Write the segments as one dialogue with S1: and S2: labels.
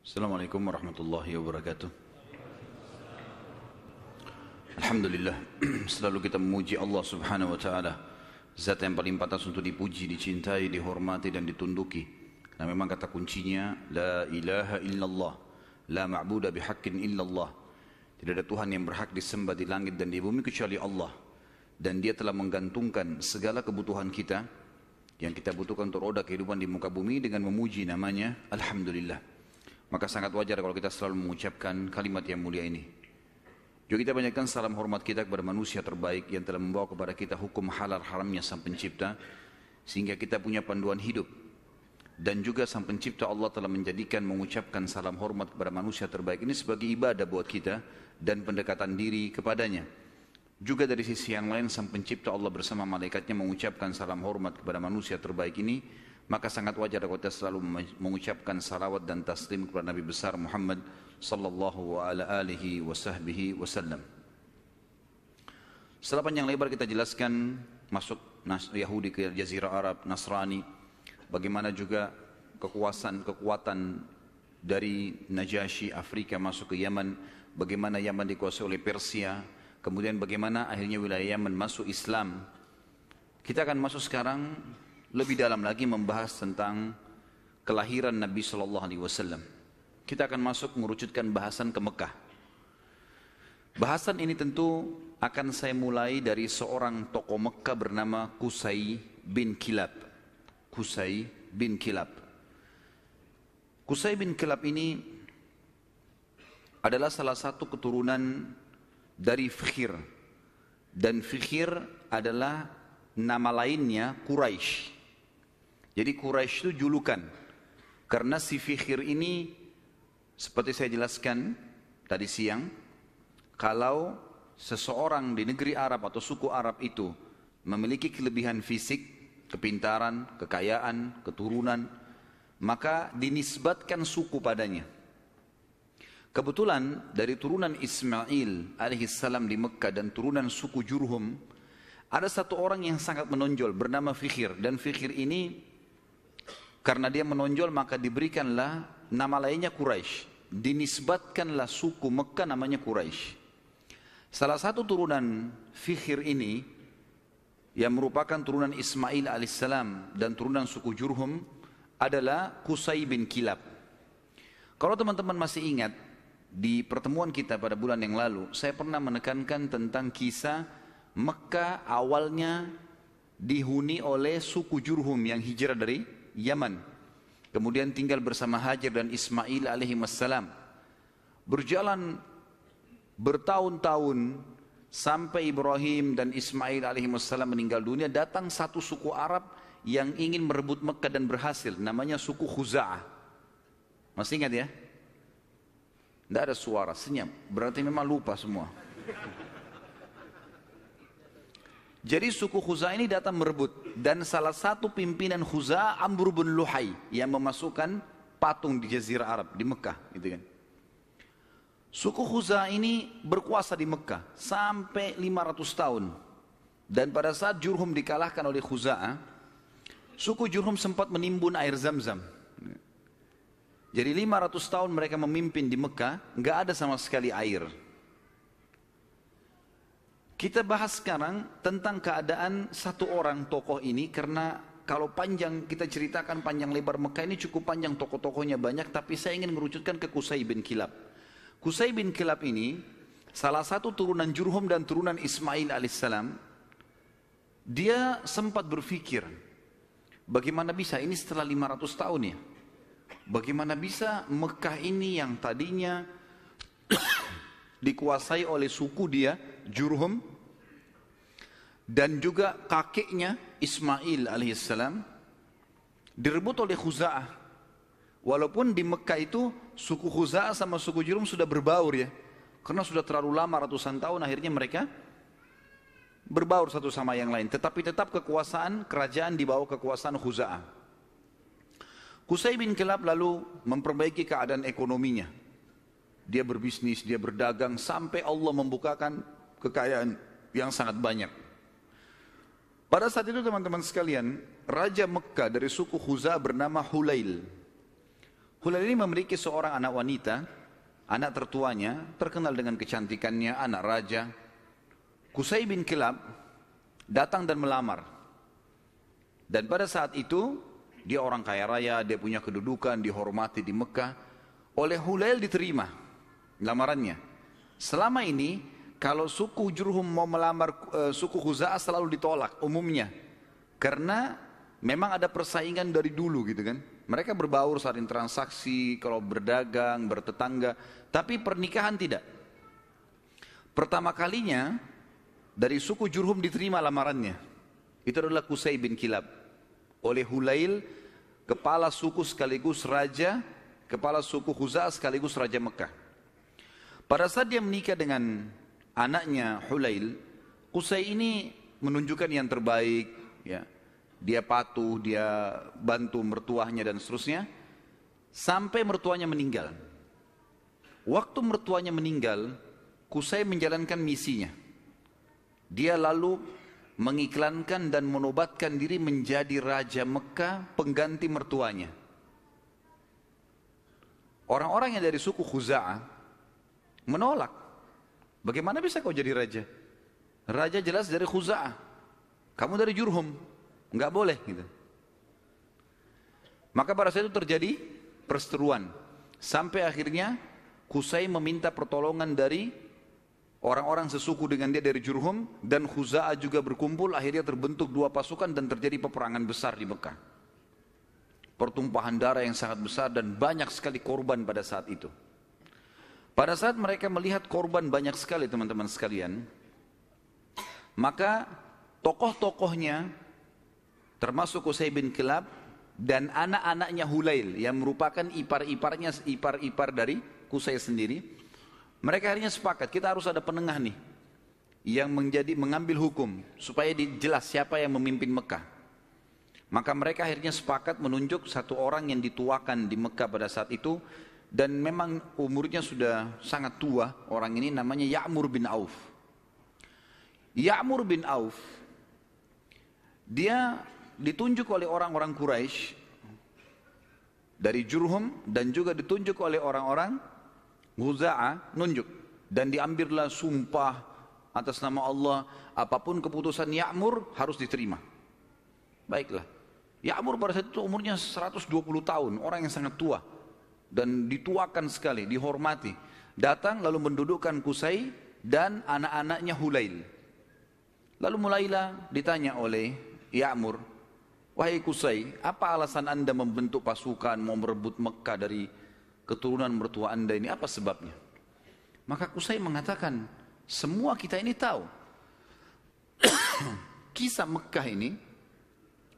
S1: Assalamualaikum warahmatullahi wabarakatuh. Alhamdulillah, selalu kita memuji Allah subhanahu wa ta'ala, zat yang paling pantas untuk dipuji, dicintai, dihormati dan ditunduki. Nah memang kata kuncinya, La ilaha illallah, La ma'buda bihaqqin illallah. Tidak ada Tuhan yang berhak disembah di langit dan di bumi kecuali Allah. Dan dia telah menggantungkan segala kebutuhan kita, yang kita butuhkan untuk roda kehidupan di muka bumi dengan memuji namanya, Alhamdulillah. Maka sangat wajar kalau kita selalu mengucapkan kalimat yang mulia ini. Juga kita banyakkan salam hormat kita kepada manusia terbaik yang telah membawa kepada kita hukum halal haramnya Sang Pencipta, sehingga kita punya panduan hidup. Dan juga Sang Pencipta Allah telah menjadikan mengucapkan salam hormat kepada manusia terbaik ini sebagai ibadah buat kita dan pendekatan diri kepadanya. Juga dari sisi yang lain Sang Pencipta Allah bersama malaikatnya mengucapkan salam hormat kepada manusia terbaik ini, maka sangat wajar kalau kita selalu mengucapkan salawat dan taslim kepada Nabi besar Muhammad sallallahu alaihi wasallam. Setelah panjang lebar kita jelaskan masuk Yahudi ke Jazirah Arab, Nasrani, bagaimana juga kekuatan dari Najasyi Afrika masuk ke Yaman, bagaimana Yaman dikuasai oleh Persia, kemudian bagaimana akhirnya wilayah Yaman masuk Islam. Kita akan masuk sekarang lebih dalam lagi membahas tentang kelahiran Nabi Sallallahu Alaihi Wasallam. Kita akan masuk mengerucutkan bahasan ke Mekah. Bahasan ini tentu akan saya mulai dari seorang tokoh Mekah bernama Qusay bin Kilab. Qusay bin Kilab. Qusay bin Kilab ini adalah salah satu keturunan dari Fikhir. Dan Fikhir adalah nama lainnya Quraisy. Jadi Quraisy itu julukan. Karena si Fikhir ini, seperti saya jelaskan tadi siang, kalau seseorang di negeri Arab atau suku Arab itu memiliki kelebihan fisik, kepintaran, kekayaan, keturunan, maka dinisbatkan suku padanya. Kebetulan dari turunan Ismail alaihissalam di Mekah dan turunan suku Jurhum, ada satu orang yang sangat menonjol bernama Fikhir. Dan Fikhir ini karena dia menonjol maka diberikanlah nama lainnya Quraisy. Dinisbatkanlah suku Mekah namanya Quraisy. Salah satu turunan Fikhir ini yang merupakan turunan Ismail alaihissalam dan turunan suku Jurhum adalah Qusay bin Kilab. Kalau teman-teman masih ingat, di pertemuan kita pada bulan yang lalu saya pernah menekankan tentang kisah Mekah awalnya dihuni oleh suku Jurhum yang hijrah dari Yaman, kemudian tinggal bersama Hajar dan Ismail alaihi wassalam. Berjalan bertahun-tahun sampai Ibrahim dan Ismail alaihi wassalam meninggal dunia, datang satu suku Arab yang ingin merebut Mekah dan berhasil, namanya suku Khuza'ah. Masih ingat ya? Tidak ada suara, senyap, berarti memang lupa semua. Jadi suku Khuza'ah ini datang merebut, dan salah satu pimpinan Khuza'ah Amr bin Luhai yang memasukkan patung di Jazirah Arab di Mekah, gitu kan. Suku Khuza'ah ini berkuasa di Mekah sampai 500 tahun. Dan pada saat Jurhum dikalahkan oleh Khuza'ah, suku Jurhum sempat menimbun air Zam-Zam. Jadi 500 tahun mereka memimpin di Mekah, nggak ada sama sekali air. Kita bahas sekarang tentang keadaan satu orang tokoh ini, karena kalau panjang kita ceritakan panjang lebar Mekah ini cukup panjang, tokoh-tokohnya banyak, tapi saya ingin mengerucutkan ke Qusay bin Kilab. Qusay bin Kilab ini salah satu turunan Jurhum dan turunan Ismail alaihissalam. Dia sempat berpikir, bagaimana bisa ini setelah 500 tahun ya? Bagaimana bisa Mekah ini yang tadinya dikuasai oleh suku dia Jurhum dan juga kakeknya Ismail alaihissalam direbut oleh Khuza'ah. Walaupun di Mekah itu suku Khuza'ah sama suku Jurhum sudah berbaur ya, karena sudah terlalu lama ratusan tahun, akhirnya mereka berbaur satu sama yang lain, tetapi tetap kekuasaan kerajaan di bawah kekuasaan Khuza'ah. Qusay bin Kilab lalu memperbaiki keadaan ekonominya. Dia berbisnis, dia berdagang, sampai Allah membukakan kekayaan yang sangat banyak. Pada saat itu teman-teman sekalian, Raja Mekah dari suku Khuza'ah bernama Hulail. Hulail ini memiliki seorang anak wanita, anak tertuanya, terkenal dengan kecantikannya, anak raja. Qusay bin Kilab datang dan melamar. Dan pada saat itu, dia orang kaya raya, dia punya kedudukan, dihormati di Mekah. Oleh Hulail diterima lamarannya. Selama ini, kalau suku Jurhum mau melamar suku Khuza'ah selalu ditolak umumnya. Karena memang ada persaingan dari dulu gitu kan. Mereka berbaur saling transaksi, kalau berdagang, bertetangga. Tapi pernikahan tidak. Pertama kalinya dari suku Jurhum diterima lamarannya. Itu adalah Qusay bin Kilab. Oleh Hulail, kepala suku sekaligus raja, kepala suku Khuza'ah sekaligus raja Mekah. Pada saat dia menikah dengan anaknya Hulail, Qusay ini menunjukkan yang terbaik, ya. Dia patuh, dia bantu mertuanya dan seterusnya, sampai mertuanya meninggal. Waktu mertuanya meninggal, Qusay menjalankan misinya. Dia lalu mengiklankan dan menobatkan diri menjadi raja Mekah pengganti mertuanya. Orang-orang yang dari suku Khuza'ah menolak. Bagaimana bisa kau jadi raja? Raja jelas dari Khuza'ah. Kamu dari Jurhum. Enggak boleh gitu. Maka pada saat itu terjadi perseteruan. Sampai akhirnya Qusay meminta pertolongan dari orang-orang sesuku dengan dia dari Jurhum. Dan Khuza'ah juga berkumpul. Akhirnya terbentuk dua pasukan dan terjadi peperangan besar di Mekah. Pertumpahan darah yang sangat besar dan banyak sekali korban pada saat itu. Pada saat mereka melihat korban banyak sekali teman-teman sekalian, maka tokoh-tokohnya termasuk Qusay bin Kilab dan anak-anaknya Hulail yang merupakan ipar-ipar dari Qusay sendiri, mereka akhirnya sepakat kita harus ada penengah nih yang mengambil hukum supaya dijelas siapa yang memimpin Mekah. Maka mereka akhirnya sepakat menunjuk satu orang yang dituakan di Mekah pada saat itu. Dan memang umurnya sudah sangat tua, orang ini namanya Ya'mur bin Auf. Ya'mur bin Auf, dia ditunjuk oleh orang-orang Quraisy dari Jurhum dan juga ditunjuk oleh orang-orang Khuza'ah, nunjuk. Dan diambillah sumpah atas nama Allah, apapun keputusan Ya'mur harus diterima. Baiklah, Ya'mur pada saat itu umurnya 120 tahun, orang yang sangat tua. Dan dituakan sekali, dihormati. Datang lalu mendudukkan Qusay dan anak-anaknya Hulail. Lalu mulailah ditanya oleh Ya'mur, wahai Qusay, apa alasan anda membentuk pasukan mau merebut Mekah dari keturunan mertua anda ini, apa sebabnya? Maka Qusay mengatakan, semua kita ini tahu kisah Mekah ini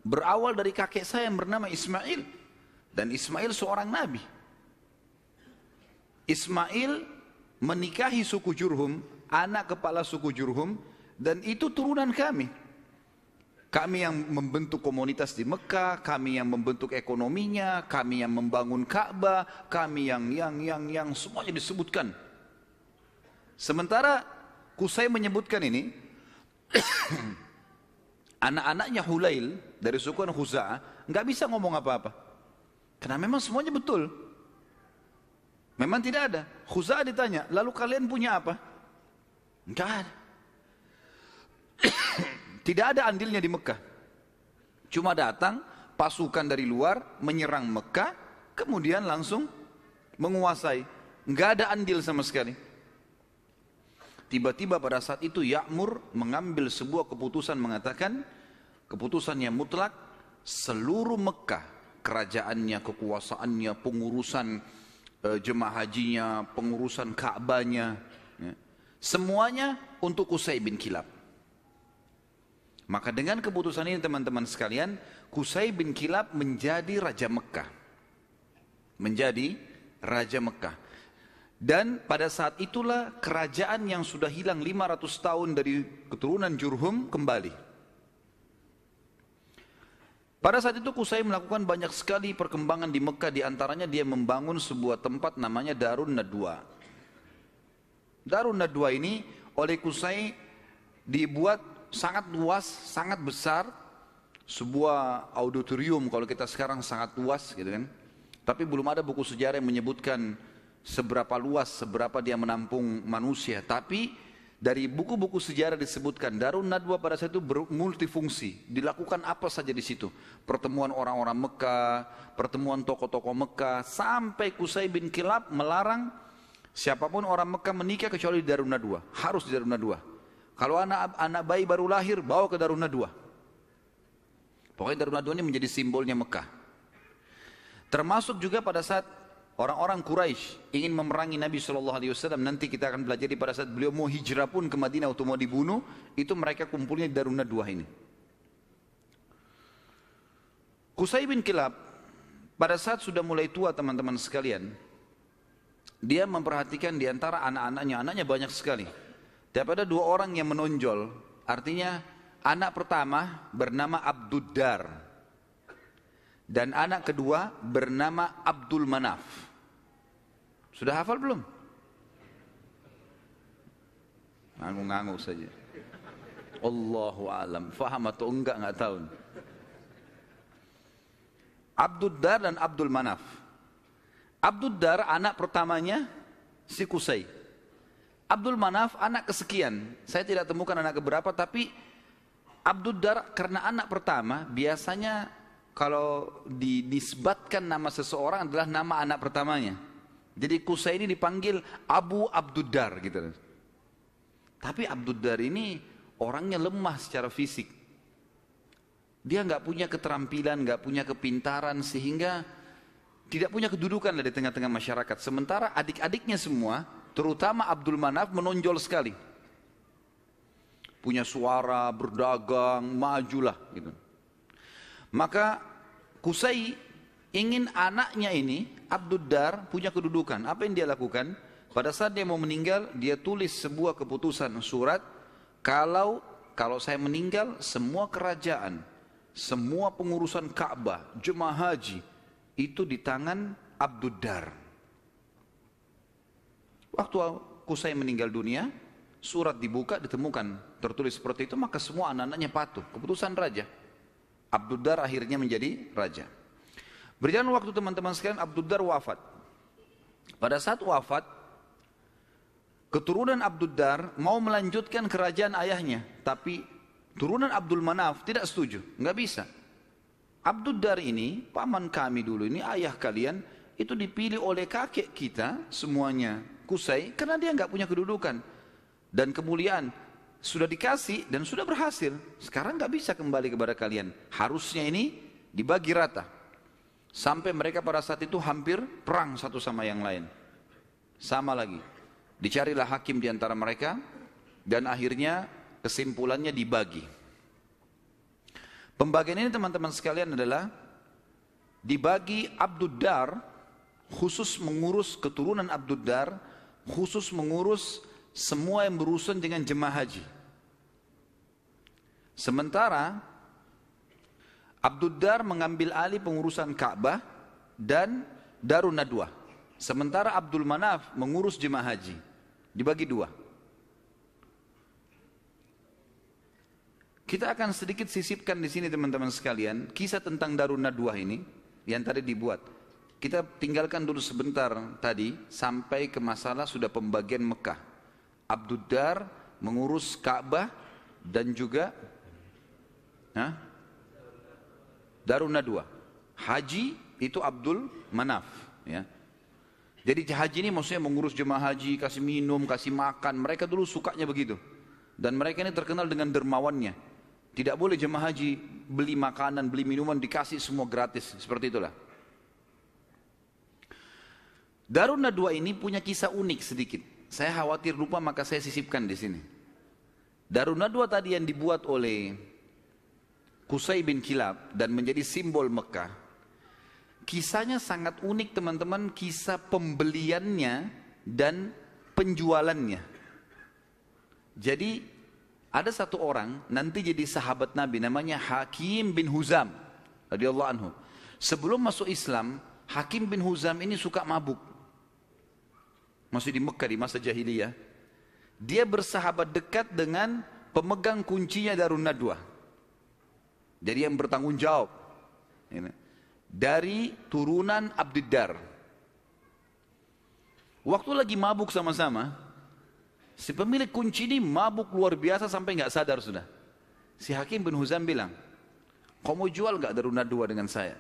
S1: berawal dari kakek saya yang bernama Ismail. Dan Ismail seorang nabi. Ismail menikahi suku Jurhum, anak kepala suku Jurhum, dan itu turunan kami. Kami yang membentuk komunitas di Mekah, kami yang membentuk ekonominya, kami yang membangun Ka'bah, kami yang semuanya disebutkan. Sementara Qusay menyebutkan ini, anak-anaknya Hulail dari suku Khuza'ah nggak bisa ngomong apa-apa, karena memang semuanya betul. Memang tidak ada. Khuza'ah ditanya, lalu kalian punya apa? Enggak ada. Tidak ada andilnya di Mekah. Cuma datang pasukan dari luar menyerang Mekah, kemudian langsung menguasai. Enggak ada andil sama sekali. Tiba-tiba pada saat itu Ya'mur mengambil sebuah keputusan, mengatakan keputusan yang mutlak, seluruh Mekah, kerajaannya, kekuasaannya, pengurusan jemaah hajinya, pengurusan Ka'bahnya, ya, semuanya untuk Qusay bin Kilab. Maka dengan keputusan ini teman-teman sekalian, Qusay bin Kilab menjadi Raja Mekah. Menjadi Raja Mekah. Dan pada saat itulah kerajaan yang sudah hilang 500 tahun dari keturunan Jurhum kembali. Pada saat itu Qusay melakukan banyak sekali perkembangan di Mekah, diantaranya dia membangun sebuah tempat namanya Darun Nadwa. Darun Nadwa ini oleh Qusay dibuat sangat luas, sangat besar, sebuah auditorium kalau kita sekarang sangat luas gitu kan. Tapi belum ada buku sejarah yang menyebutkan seberapa luas, seberapa dia menampung manusia. Tapi dari buku-buku sejarah disebutkan Darun Nadwa pada saat itu multifungsi. Dilakukan apa saja di situ. Pertemuan orang-orang Mekah, pertemuan tokoh-tokoh Mekah, sampai Qusay bin Kilab melarang siapapun orang Mekah menikah kecuali di Darun Nadwa. Harus di Darun Nadwa. Kalau anak bayi baru lahir, bawa ke Darun Nadwa. Pokoknya Darun Nadwa ini menjadi simbolnya Mekah. Termasuk juga pada saat orang-orang Quraisy ingin memerangi Nabi SAW, nanti kita akan belajar pada saat beliau mau hijrah pun ke Madinah atau mau dibunuh, itu mereka kumpulnya di Darun Nadwa ini. Qusay bin Kilab, pada saat sudah mulai tua teman-teman sekalian, dia memperhatikan di antara anaknya banyak sekali. Tapi ada dua orang yang menonjol, artinya anak pertama bernama Abduddar. Dan anak kedua bernama Abdul Manaf. Sudah hafal belum? Ngangu-ngangu saja. Allahu a'lam. Faham atau enggak tahu. Abduddar dan Abdul Manaf. Abduddar anak pertamanya si Qusay. Abdul Manaf anak kesekian. Saya tidak temukan anak keberapa, tapi Abduddar karena anak pertama biasanya kalau dinisbatkan nama seseorang adalah nama anak pertamanya. Jadi Qusay ini dipanggil Abu Abduddar gitu. Tapi Abduddar ini orangnya lemah secara fisik. Dia nggak punya keterampilan, nggak punya kepintaran, sehingga tidak punya kedudukan di tengah-tengah masyarakat. Sementara adik-adiknya semua, terutama Abdul Manaf, menonjol sekali. Punya suara, berdagang, majulah gitu. Maka Qusay ingin anaknya ini, Abduddar, punya kedudukan. Apa yang dia lakukan? Pada saat dia mau meninggal, dia tulis sebuah keputusan surat, kalau saya meninggal, semua kerajaan, semua pengurusan Ka'bah, jemaah haji, itu di tangan Abduddar. Waktu Qusay meninggal dunia, surat dibuka, ditemukan tertulis seperti itu, maka semua anak-anaknya patuh. Keputusan raja. Abduddar akhirnya menjadi raja. Berjalan waktu teman-teman sekalian, Abduddar wafat. Pada saat wafat, keturunan Abduddar mau melanjutkan kerajaan ayahnya, tapi turunan Abdul Manaf tidak setuju, nggak bisa. Abduddar ini, paman kami dulu ini, ayah kalian, itu dipilih oleh kakek kita semuanya, Qusay, karena dia nggak punya kedudukan dan kemuliaan. Sudah dikasih dan sudah berhasil. Sekarang nggak bisa kembali kepada kalian. Harusnya ini dibagi rata. Sampai mereka pada saat itu hampir perang satu sama yang lain. Sama lagi. Dicarilah hakim di antara mereka dan akhirnya kesimpulannya dibagi. Pembagian ini teman-teman sekalian adalah dibagi Abduddar khusus mengurus keturunan Abduddar, khusus mengurus semua yang berurusan dengan jemaah haji. Sementara Abduddar mengambil alih pengurusan Ka'bah dan Darun Nadwa. Sementara Abdul Manaf mengurus jemaah haji. Dibagi dua. Kita akan sedikit sisipkan di sini teman-teman sekalian kisah tentang Darun Nadwa ini yang tadi dibuat. Kita tinggalkan dulu sebentar tadi sampai ke masalah sudah pembagian Mekah. Abduddar mengurus Ka'bah dan juga Darun Nadwa. Haji itu Abdul Manaf, ya. Jadi haji ini maksudnya mengurus jemaah haji, kasih minum, kasih makan. Mereka dulu sukanya begitu. Dan mereka ini terkenal dengan dermawannya. Tidak boleh jemaah haji beli makanan, beli minuman, dikasih semua gratis. Seperti itulah. Darun Nadwa ini punya kisah unik sedikit. Saya khawatir lupa, maka saya sisipkan di sini. Darun Nadwa tadi yang dibuat oleh Qusay bin Kilab dan menjadi simbol Mekah. Kisahnya sangat unik teman-teman, kisah pembeliannya dan penjualannya. Jadi ada satu orang nanti jadi sahabat Nabi namanya Hakim bin Huzam radhiyallahu anhu. Sebelum masuk Islam, Hakim bin Huzam ini suka mabuk. Masih di Mekah di masa jahiliyah. Dia bersahabat dekat dengan pemegang kuncinya Darun Nadwa. Jadi yang bertanggung jawab. dari turunan Abdiddar. Waktu lagi mabuk sama-sama, si pemilik kunci ini mabuk luar biasa sampai nggak sadar sudah. Si Hakim bin Huzam bilang, kau mau jual nggak Darun Nadwa dengan saya?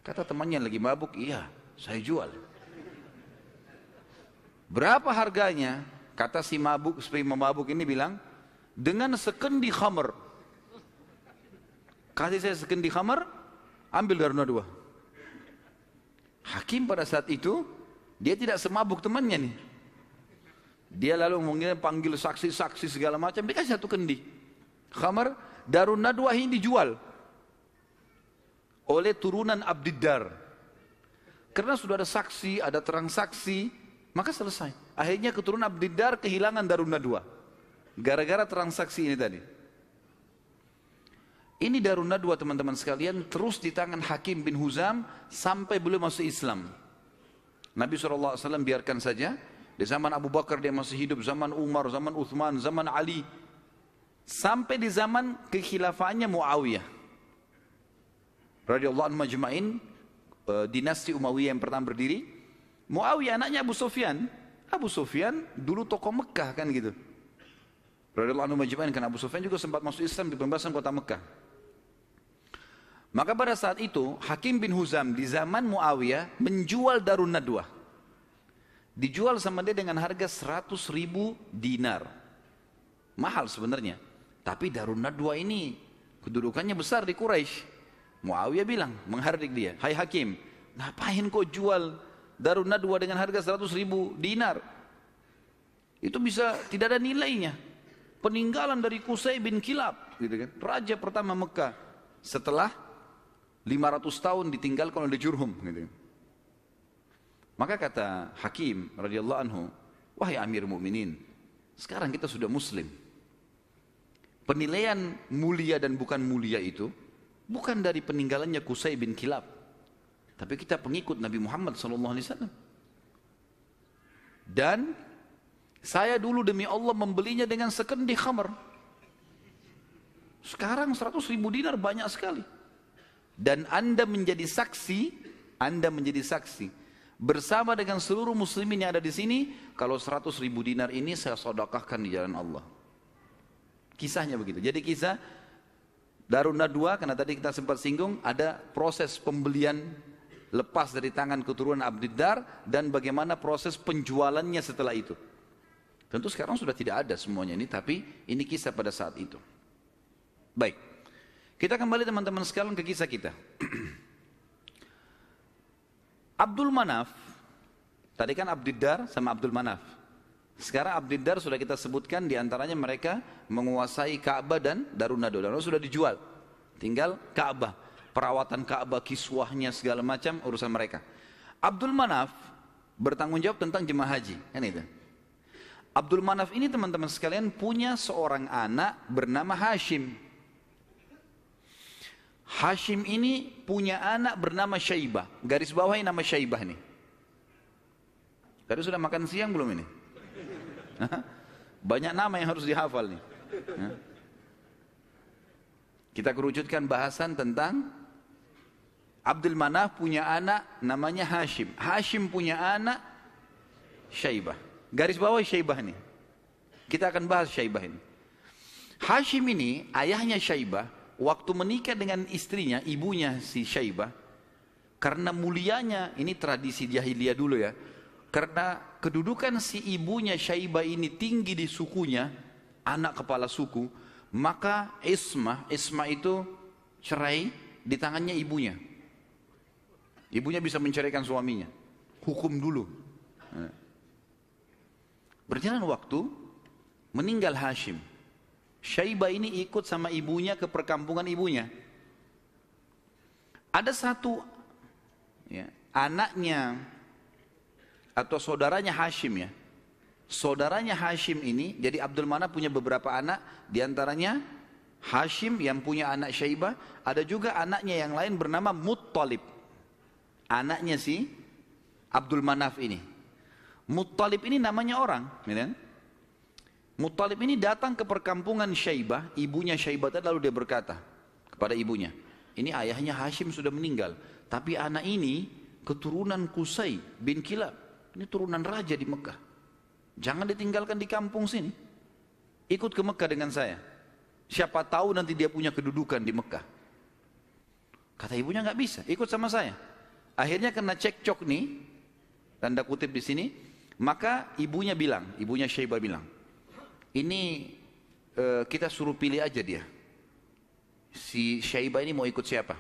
S1: Kata temannya lagi mabuk, iya saya jual. Berapa harganya? Kata si mabuk ini bilang, dengan sekendi khamr. Kasih saya sekendi khamr, ambil Darun Nadwa. Hakim pada saat itu, dia tidak semabuk temannya nih. Dia lalu panggil saksi-saksi segala macam, dikasih satu kendi khamr. Darun Nadwa ini dijual oleh turunan Abdiddar. Karena sudah ada saksi, ada terang saksi, maka selesai. Akhirnya keturunan Abdiddar kehilangan Darun Nadwa gara-gara transaksi ini tadi. Ini Darun Nadwa teman-teman sekalian terus di tangan Hakim bin Huzam sampai beliau masuk Islam. Nabi SAW biarkan saja. Di zaman Abu Bakar dia masih hidup, zaman Umar, zaman Uthman, zaman Ali. Sampai di zaman kekhilafaannya Muawiyah radhiyallahu anhu majma'in, dinasti Umayyah yang pertama berdiri. Muawiyah anaknya Abu Sufyan. Abu Sufyan dulu tokoh Mekah kan gitu. Radhiyallahu anhu majma'in, kan Abu Sufyan juga sempat masuk Islam di pembebasan kota Mekah. Maka pada saat itu Hakim bin Huzam di zaman Muawiyah menjual Darun Nadwa. Dijual sama dia dengan harga 100.000 dinar. Mahal sebenarnya. Tapi Darun Nadwa ini kedudukannya besar di Quraisy. Muawiyah bilang, menghardik dia, hai Hakim, ngapain kau jual Darun Nadwa dengan harga 100.000 dinar? Itu bisa tidak ada nilainya. Peninggalan dari Qusay bin Kilab, gitu kan? Raja pertama Mekah setelah 500 tahun ditinggalkan oleh Jurhum, gitu. Maka kata Hakim radhiyallahu anhu, wahai Amir Mukminin, sekarang kita sudah Muslim. Penilaian mulia dan bukan mulia itu bukan dari peninggalannya Qusay bin Kilab, tapi kita pengikut Nabi Muhammad SAW. Dan saya dulu demi Allah membelinya dengan sekendi khamr. Sekarang 100.000 dinar banyak sekali. Dan Anda menjadi saksi bersama dengan seluruh muslimin yang ada di sini, kalau 100.000 dinar ini saya sedekahkan di jalan Allah. Kisahnya begitu. Jadi kisah Darun Nadwa, karena tadi kita sempat singgung, ada proses pembelian lepas dari tangan keturunan Abdiddar dan bagaimana proses penjualannya setelah itu. Tentu sekarang sudah tidak ada semuanya ini, tapi ini kisah pada saat itu. Baik, kita kembali teman-teman sekalian ke kisah kita. Abdul Manaf, tadi kan Abdiddar sama Abdul Manaf. Sekarang Abdiddar sudah kita sebutkan, diantaranya mereka menguasai Ka'bah dan Darun Nadwa. Darun Nadwa sudah dijual, tinggal Ka'bah, perawatan Ka'bah, kiswahnya segala macam urusan mereka. Abdul Manaf bertanggung jawab tentang jemaah haji, kan itu. Abdul Manaf ini teman-teman sekalian punya seorang anak bernama Hashim. Hashim ini punya anak bernama Syaibah. Garis bawahi nama Syaibah nih. Tadi sudah makan siang belum ini? Banyak nama yang harus dihafal nih. Kita kerucutkan bahasan tentang Abdul Manaf punya anak namanya Hashim. Hashim punya anak Syaibah. Garis bawahi Syaibah nih. Kita akan bahas Syaibah ini. Hashim ini ayahnya Syaibah. Waktu menikah dengan istrinya, ibunya si Syaibah, karena mulianya, ini tradisi jahiliyah dulu ya, karena kedudukan si ibunya Syaibah ini tinggi di sukunya, anak kepala suku, maka Ismah itu cerai di tangannya ibunya. Ibunya bisa menceraikan suaminya, hukum dulu. Berjalan waktu, meninggal Hashim. Syaibah ini ikut sama ibunya ke perkampungan ibunya. Ada satu anaknya atau saudaranya Hashim ya. Saudaranya Hashim ini, jadi Abdul Manaf punya beberapa anak, diantaranya Hashim yang punya anak Syaibah, ada juga anaknya yang lain bernama Muttalib. Anaknya si Abdul Manaf ini. Muttalib ini namanya orang, ya. Muttalib ini datang ke perkampungan Syaibah, ibunya Syaibah tadi, lalu dia berkata kepada ibunya, Ini ayahnya Hashim sudah meninggal. Tapi anak ini keturunan Qusay bin Kilab. Ini turunan raja di Mekah. Jangan ditinggalkan di kampung sini. Ikut ke Mekah dengan saya. Siapa tahu nanti dia punya kedudukan di Mekah. Kata ibunya nggak bisa, ikut sama saya. Akhirnya kena cekcok nih, tanda kutip di sini. Maka ibunya Syaibah bilang, ini kita suruh pilih aja dia. Si Syaibah ini mau ikut siapa?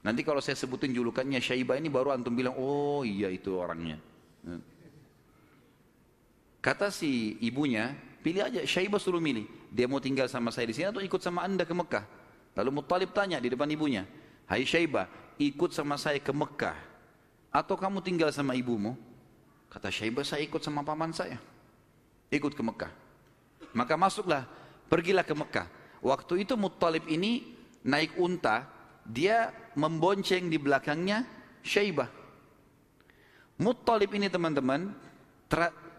S1: Nanti kalau saya sebutin julukannya Syaibah ini baru antum bilang, oh iya itu orangnya. Kata si ibunya, pilih aja, Syaibah suruh milih. Dia mau tinggal sama saya di sini atau ikut sama anda ke Mekah? Lalu Muttalib tanya di depan ibunya, hai Syaibah, ikut sama saya ke Mekah atau kamu tinggal sama ibumu? Kata Syaibah, saya ikut sama paman saya. Ikut ke Mekah. Maka masuklah, pergilah ke Mekah. Waktu itu Muttalib ini naik unta, dia membonceng di belakangnya Syaibah. Muttalib ini teman-teman,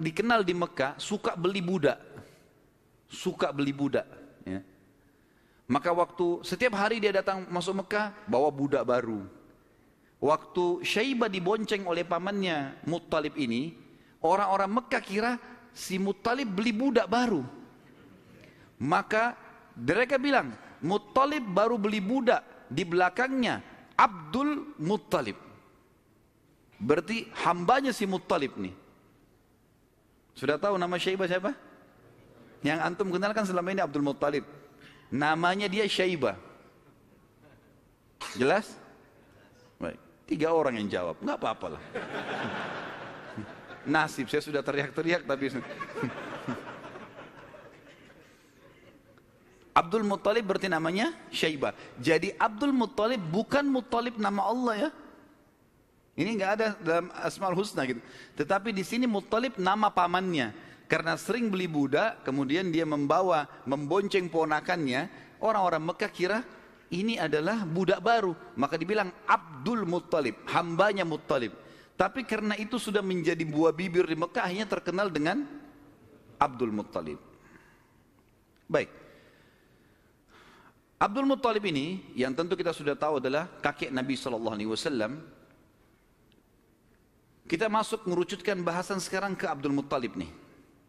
S1: dikenal di Mekah suka beli budak. Suka beli budak. Ya. Maka waktu setiap hari dia datang masuk Mekah, bawa budak baru. Waktu Syaibah dibonceng oleh pamannya Muttalib ini, orang-orang Mekah kira si Muttalib beli budak baru. Maka mereka bilang, Muttalib baru beli budak, di belakangnya Abdul Muttalib. Berarti hambanya si Muttalib nih. Sudah tahu nama Syaibah siapa? Yang antum kenalkan selama ini Abdul Muttalib. Namanya dia Syaibah. Jelas? Baik. 3 orang yang jawab, nggak apa-apalah. Nasib, saya sudah teriak-teriak tapi Abdul Muttalib berarti namanya Syaibah. Jadi Abdul Muttalib bukan Muttalib nama Allah ya. Ini nggak ada dalam Asmaul Husna gitu. Tetapi di sini Muttalib nama pamannya. Karena sering beli budak, kemudian dia membonceng ponakannya. Orang-orang Mekah kira ini adalah budak baru. Maka dibilang Abdul Muttalib, hambanya Muttalib. Tapi karena itu sudah menjadi buah bibir di Mekah, akhirnya terkenal dengan Abdul Muttalib. Baik. Abdul Muttalib ini, yang tentu kita sudah tahu adalah kakek Nabi SAW. Kita masuk mengerucutkan bahasan sekarang ke Abdul Muttalib nih,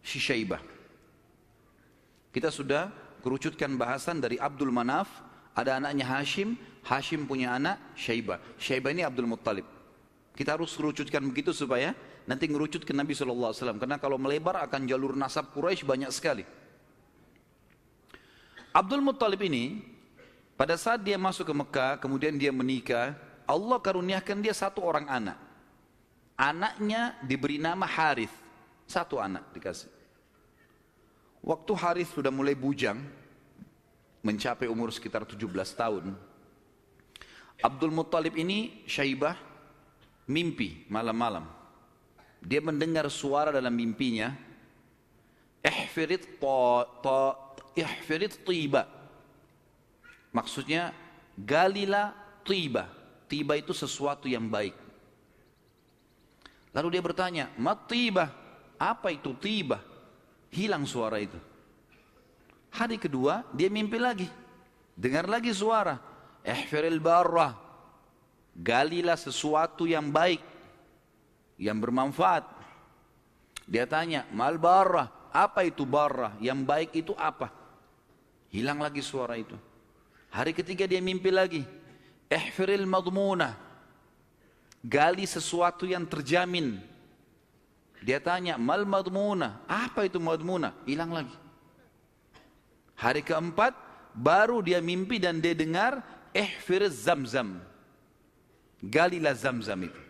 S1: si Syaibah. Kita sudah kerucutkan bahasan dari Abdul Manaf, ada anaknya Hashim, Hashim punya anak Syaibah. Syaibah ini Abdul Muttalib. Kita harus kerucutkan begitu supaya nanti ngerucut ke Nabi SAW. Karena kalau melebar akan jalur nasab Quraisy banyak sekali. Abdul Muttalib ini, pada saat dia masuk ke Mekah, kemudian dia menikah, Allah karuniakan dia 1 orang anak. Anaknya diberi nama Harith, 1 anak dikasih. Waktu Harith sudah mulai bujang, mencapai umur sekitar 17 tahun. Abdul Muttalib ini, Syaibah, mimpi malam-malam. Dia mendengar suara dalam mimpinya, ihfirit tiba. Maksudnya, galilah tiba. Tiba itu sesuatu yang baik. Lalu dia bertanya, mat tiba, apa itu tiba? Hilang suara itu. Hari kedua dia mimpi lagi, dengar lagi suara, ihfiril barrah, galilah sesuatu yang baik, yang bermanfaat. Dia tanya, mal barrah, apa itu barrah? Yang baik itu apa? Hilang lagi suara itu. Hari ketiga dia mimpi lagi, ihfiril madmunah, gali sesuatu yang terjamin. Dia tanya, mal madmunah, apa itu madmunah? Hilang lagi. Hari keempat baru dia mimpi dan dia dengar ihfiriz zamzam, galilah zamzam itu.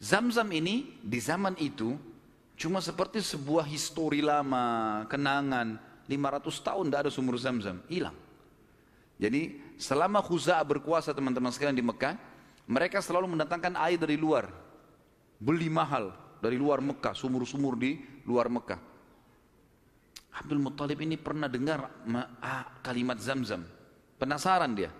S1: Zamzam ini di zaman itu cuma seperti sebuah histori lama, kenangan. 500 tahun tidak ada sumur zamzam, hilang. Jadi selama Khuza'ah berkuasa teman-teman sekalian di Mekah, mereka selalu mendatangkan air dari luar, beli mahal dari luar Mekah, sumur-sumur di luar Mekah. Abdul Muttalib ini pernah dengar kalimat Zamzam, penasaran dia.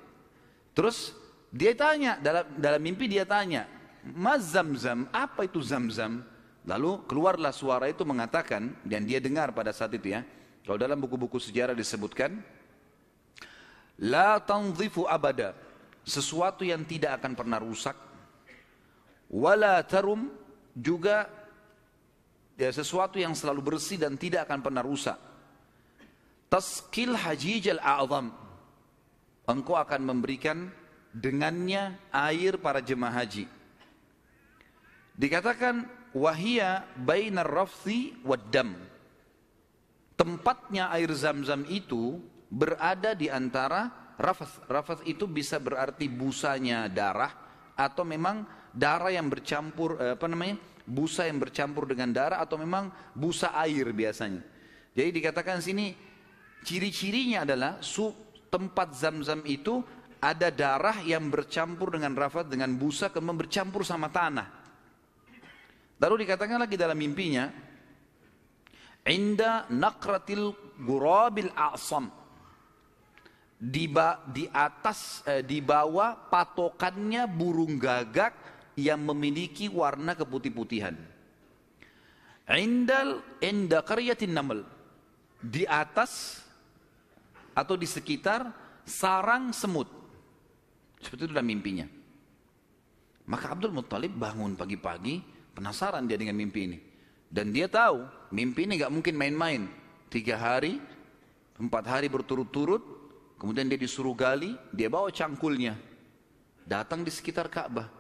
S1: Terus dia tanya, dalam mimpi dia tanya, Mas Zamzam, apa itu Zamzam? Lalu keluarlah suara itu mengatakan, dan dia dengar pada saat itu ya, kalau dalam buku-buku sejarah disebutkan, La tanzifu abada, sesuatu yang tidak akan pernah rusak. Wala tarum, juga ya, sesuatu yang selalu bersih dan tidak akan pernah rusak. Tasqil hajijal a'zam, engkau akan memberikan dengannya air para jemaah haji. Dikatakan wahia bainar rafthi waddam, tempatnya air zam-zam itu berada di antara rafath. Rafath itu bisa berarti busanya darah, atau memang darah yang bercampur, busa yang bercampur dengan darah, atau memang busa air biasanya. Jadi dikatakan sini ciri-cirinya adalah tempat zam-zam itu ada darah yang bercampur dengan rafath, dengan busa, kemudian bercampur sama tanah. Lalu dikatakan lagi dalam mimpinya, inda naqratil gurabil a'sam, di bawah patokannya burung gagak yang memiliki warna keputih-putihan. Inda qaryatin naml, di atas atau di sekitar sarang semut. Seperti itu dalam mimpinya. Maka Abdul Muttalib bangun pagi-pagi, penasaran dia dengan mimpi ini. Dan dia tahu mimpi ini gak mungkin main-main. 3 hari, 4 hari berturut-turut, kemudian dia disuruh gali, dia bawa cangkulnya, datang di sekitar Ka'bah.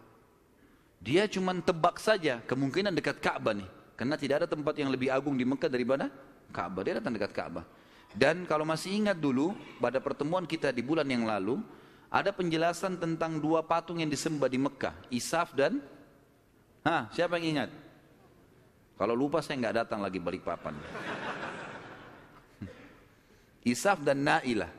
S1: Dia cuma tebak saja kemungkinan dekat Ka'bah nih, karena tidak ada tempat yang lebih agung di Mekah daripada Ka'bah. Dia datang dekat Ka'bah. Dan kalau masih ingat dulu pada pertemuan kita di bulan yang lalu, ada penjelasan tentang 2 patung yang disembah di Mekah, Isaf dan siapa yang ingat? Kalau lupa saya nggak datang lagi Balikpapan. Isaf dan Nailah.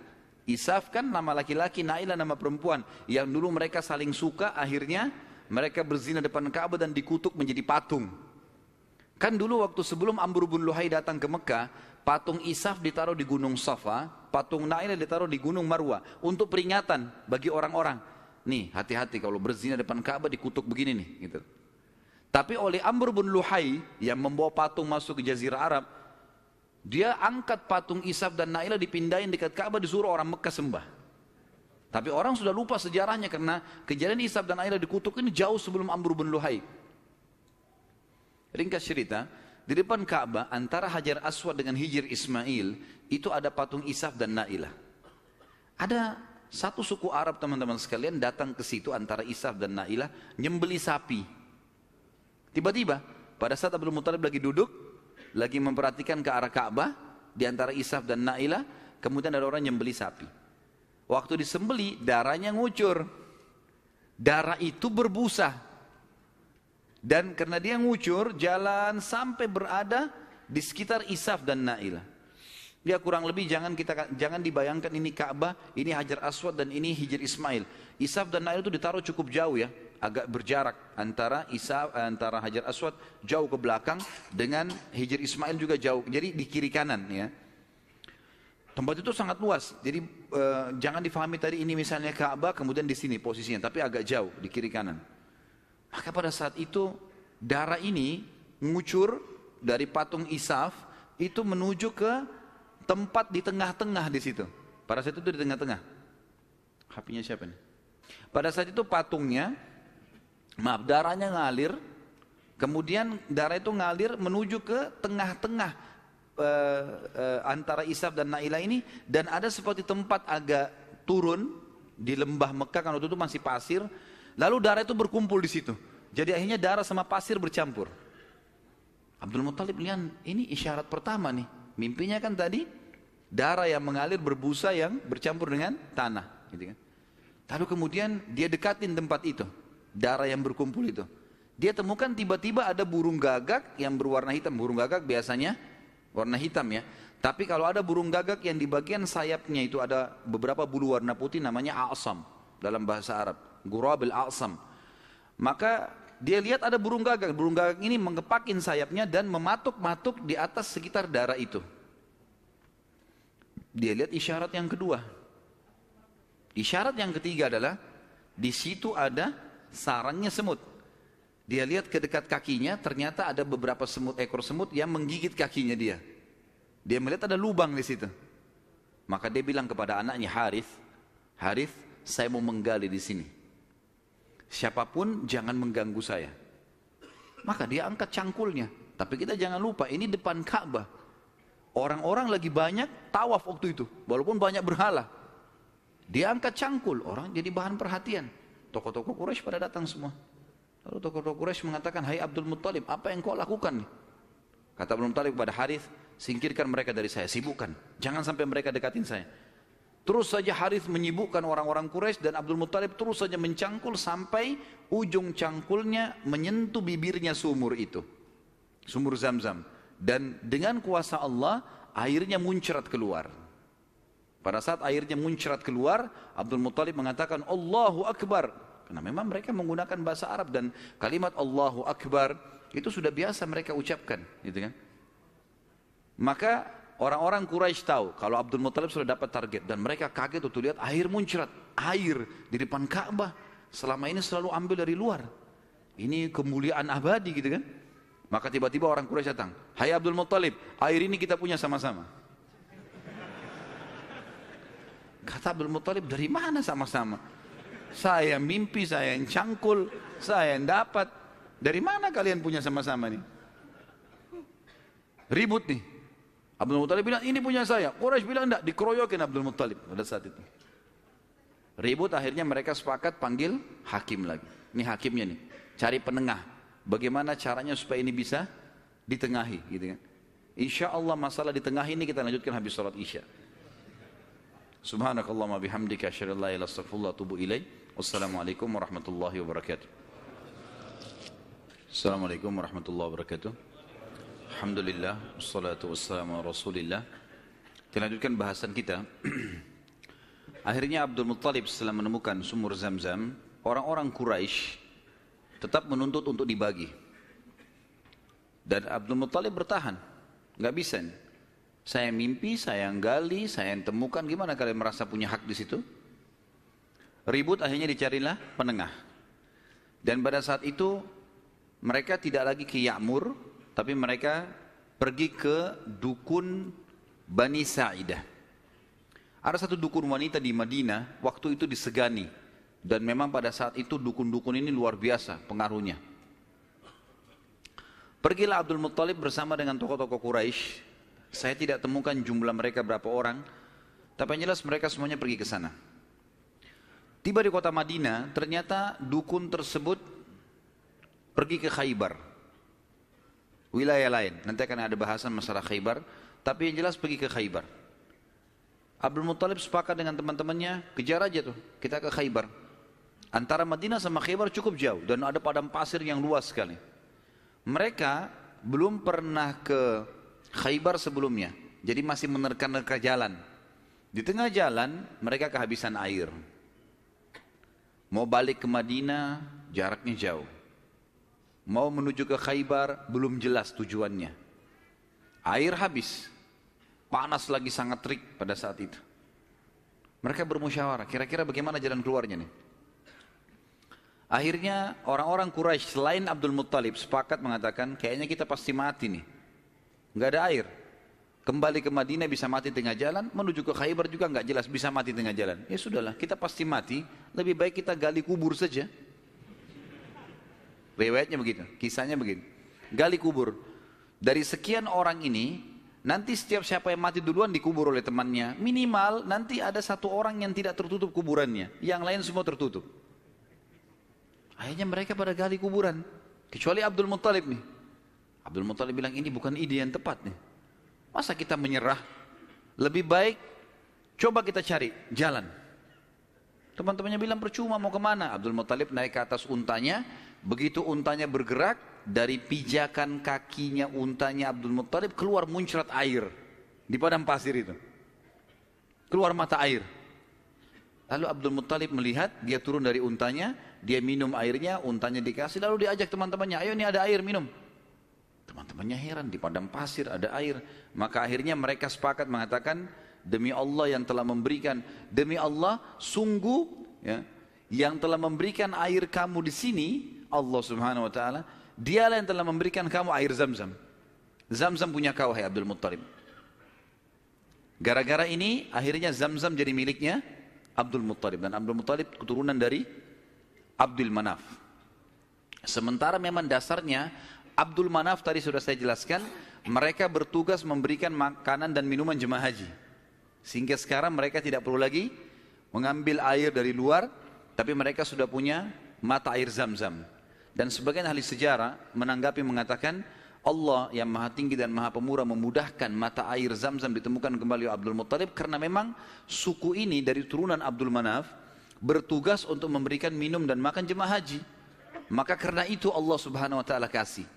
S1: Isaf kan nama laki-laki, Nailah nama perempuan. Yang dulu mereka saling suka, akhirnya mereka berzina depan Ka'bah dan dikutuk menjadi patung. Kan dulu waktu sebelum Amr bin Luhai datang ke Mekah, patung Isaf ditaruh di Gunung Safa, patung Nailah ditaruh di Gunung Marwah, untuk peringatan bagi orang-orang. Nih, hati-hati kalau berzina depan Ka'bah dikutuk begini nih, gitu. Tapi oleh Amr bin Luhai yang membawa patung masuk ke Jazirah Arab, dia angkat patung Isaf dan Nailah, dipindahin dekat Ka'bah, disuruh orang Mekah sembah. Tapi orang sudah lupa sejarahnya karena kejadian Isaf dan Nailah dikutuk ini jauh sebelum Amr bin Luhai. Ringkas cerita, di depan Ka'bah antara Hajar Aswad dengan Hijr Ismail itu ada patung Isaf dan Nailah. Ada satu suku Arab teman-teman sekalian datang ke situ antara Isaf dan Nailah nyembeli sapi. Tiba-tiba pada saat Abdul Muttalib lagi duduk, lagi memperhatikan ke arah Ka'bah di antara Isaf dan Nailah, kemudian ada orang nyembeli sapi. Waktu disembeli darahnya ngucur. Darah itu berbusa. Dan karena dia ngucur, jalan sampai berada di sekitar Isaf dan Nailah. Dia kurang lebih jangan dibayangkan ini Ka'bah, ini Hajar Aswad dan ini Hijr Ismail. Isaf dan Nailah itu ditaruh cukup jauh ya, agak berjarak antara Hajar Aswad jauh ke belakang dengan Hijr Ismail juga jauh. Jadi di kiri kanan ya. Tempat itu sangat luas. Jadi jangan difahami tadi ini misalnya Ka'bah kemudian di sini posisinya, tapi agak jauh di kiri kanan. Maka pada saat itu darah ini ngucur dari patung Isaf itu menuju ke tempat di tengah-tengah di situ. Pada saat itu di tengah-tengah. HP-nya siapa nih? Pada saat itu patungnya, darahnya ngalir, kemudian darah itu ngalir menuju ke tengah-tengah antara Isaf dan Nailah ini, dan ada seperti tempat agak turun di lembah Mekah, karena waktu itu masih pasir, lalu darah itu berkumpul di situ. Jadi akhirnya darah sama pasir bercampur. Abdul Muttalib lihat ini isyarat pertama nih. Mimpinya kan tadi darah yang mengalir berbusa yang bercampur dengan tanah, gitu kan. Lalu kemudian dia dekatin tempat itu, darah yang berkumpul itu. Dia temukan tiba-tiba ada burung gagak yang berwarna hitam. Burung gagak biasanya warna hitam ya. Tapi kalau ada burung gagak yang di bagian sayapnya itu ada beberapa bulu warna putih, namanya a'sam dalam bahasa Arab. Gurabil a'sam. Maka dia lihat ada burung gagak. Burung gagak ini mengepakin sayapnya dan mematuk-matuk di atas sekitar darah itu. Dia lihat isyarat yang kedua. Isyarat yang ketiga adalah di situ ada sarangnya semut. Dia lihat ke dekat kakinya, ternyata ada beberapa ekor semut yang menggigit kakinya dia. Dia melihat ada lubang di situ. Maka dia bilang kepada anaknya Harith, saya mau menggali di sini. Siapapun jangan mengganggu saya. Maka dia angkat cangkulnya. Tapi kita jangan lupa, ini depan Ka'bah. Orang-orang lagi banyak tawaf waktu itu, walaupun banyak berhala. Dia angkat cangkul, orang jadi bahan perhatian. Tokoh-tokoh Quraisy pada datang semua. Lalu tokoh-tokoh Quraisy mengatakan, hai Abdul Muttalib, apa yang kau lakukan nih? Kata Abdul Muttalib kepada Harith, singkirkan mereka dari saya, sibukkan. Jangan sampai mereka dekatin saya. Terus saja Harith menyibukkan orang-orang Quraisy dan Abdul Muttalib terus saja mencangkul sampai ujung cangkulnya menyentuh bibirnya sumur itu. Sumur Zam-Zam. Dan dengan kuasa Allah, airnya muncrat keluar. Pada saat airnya muncrat keluar, Abdul Muttalib mengatakan, Allahu Akbar. Karena memang mereka menggunakan bahasa Arab dan kalimat Allahu Akbar itu sudah biasa mereka ucapkan. Gitu kan? Maka orang-orang Quraisy tahu kalau Abdul Muttalib sudah dapat target. Dan mereka kaget untuk lihat air muncrat. Air di depan Ka'bah. Selama ini selalu ambil dari luar. Ini kemuliaan abadi gitu kan. Maka tiba-tiba orang Quraisy datang. Hai Abdul Muttalib, air ini kita punya sama-sama. Kata Abdul Muttalib, dari mana sama-sama? Saya mimpi, saya yang cangkul, saya yang dapat. Dari mana kalian punya sama-sama nih? Ribut nih. Abdul Muttalib bilang, ini punya saya. Quraisy bilang, enggak, dikeroyokin Abdul Muttalib pada saat itu. Ribut, akhirnya mereka sepakat panggil hakim lagi. Ini hakimnya nih, cari penengah. Bagaimana caranya supaya ini bisa ditengahi, gitu kan? Insya Allah masalah ditengahi ini kita lanjutkan habis salat Isya. Subhanakallahumma bihamdika asyhadu an la ilaha illa anta astaghfiruka wa atubu ilaik. Wassalamualaikum warahmatullahi wabarakatuh. Assalamualaikum warahmatullahi wabarakatuh. Alhamdulillah, wassalatu wassalamu ala Rasulillah. Kita lanjutkan bahasan kita. Akhirnya Abdul Muttalib setelah menemukan sumur Zam-Zam, orang-orang Quraisy tetap menuntut untuk dibagi. Dan Abdul Muttalib bertahan. Nggak bisa nih. Saya mimpi, saya yang gali, saya yang temukan. Gimana kalian merasa punya hak di situ? Ribut, akhirnya dicarilah penengah. Dan pada saat itu mereka tidak lagi ke Ya'mur, tapi mereka pergi ke dukun Bani Sa'idah. Ada satu dukun wanita di Madinah, waktu itu disegani. Dan memang pada saat itu dukun-dukun ini luar biasa pengaruhnya. Pergilah Abdul Muttalib bersama dengan tokoh-tokoh Quraisy. Saya tidak temukan jumlah mereka berapa orang, tapi yang jelas mereka semuanya pergi ke sana. Tiba di kota Madinah, ternyata dukun tersebut pergi ke Khaybar. Wilayah lain, nanti akan ada bahasan masalah Khaybar, tapi yang jelas pergi ke Khaybar. Abdul Muttalib sepakat dengan teman-temannya, kejar aja tuh, kita ke Khaybar. Antara Madinah sama Khaybar cukup jauh dan ada padang pasir yang luas sekali. Mereka belum pernah ke Khaybar sebelumnya, jadi masih menerka-nerka jalan. Di tengah jalan mereka kehabisan air. Mau balik ke Madinah jaraknya jauh. Mau menuju ke Khaybar belum jelas tujuannya. Air habis. Panas lagi sangat terik pada saat itu. Mereka bermusyawarah, kira-kira bagaimana jalan keluarnya nih? Akhirnya orang-orang Quraisy selain Abdul Muttalib sepakat mengatakan, kayaknya kita pasti mati nih. Nggak ada air. Kembali ke Madinah bisa mati tengah jalan, menuju ke Khaybar juga nggak jelas bisa mati tengah jalan. Ya sudahlah, kita pasti mati, lebih baik kita gali kubur saja. Riwayatnya begitu, kisahnya begitu. Gali kubur. Dari sekian orang ini, nanti setiap siapa yang mati duluan dikubur oleh temannya. Minimal nanti ada satu orang yang tidak tertutup kuburannya, yang lain semua tertutup. Akhirnya mereka pada gali kuburan, kecuali Abdul Muttalib nih. Abdul Muttalib bilang ini bukan ide yang tepat nih. Masa kita menyerah? Lebih baik coba kita cari jalan. Teman-temannya bilang percuma mau kemana? Abdul Muttalib naik ke atas untanya. Begitu untanya bergerak, dari pijakan kakinya untanya Abdul Muttalib keluar muncrat air di padang pasir itu. Keluar mata air. Lalu Abdul Muttalib melihat, dia turun dari untanya, dia minum airnya, untanya dikasih, lalu diajak teman-temannya, ayo ini ada air, minum. Teman-temannya heran, di padang pasir ada air. Maka akhirnya mereka sepakat mengatakan, demi Allah yang telah memberikan, demi Allah sungguh ya, yang telah memberikan air kamu di sini, Allah Subhanahu Wa Taala, dialah yang telah memberikan kamu air Zam-Zam. Zam-Zam punya kau, hai Abdul Muttalib. Gara-gara ini akhirnya Zam-Zam jadi miliknya Abdul Muttalib. Dan Abdul Muttalib keturunan dari Abdul Manaf. Sementara memang dasarnya Abdul Manaf tadi sudah saya jelaskan, mereka bertugas memberikan makanan dan minuman jemaah haji. Sehingga sekarang mereka tidak perlu lagi mengambil air dari luar, tapi mereka sudah punya mata air Zam-Zam. Dan sebagian ahli sejarah menanggapi mengatakan, Allah yang maha tinggi dan maha pemurah memudahkan mata air Zam-Zam ditemukan kembali oleh Abdul Muttalib, karena memang suku ini dari turunan Abdul Manaf bertugas untuk memberikan minum dan makan jemaah haji. Maka karena itu Allah Subhanahu wa taala kasih.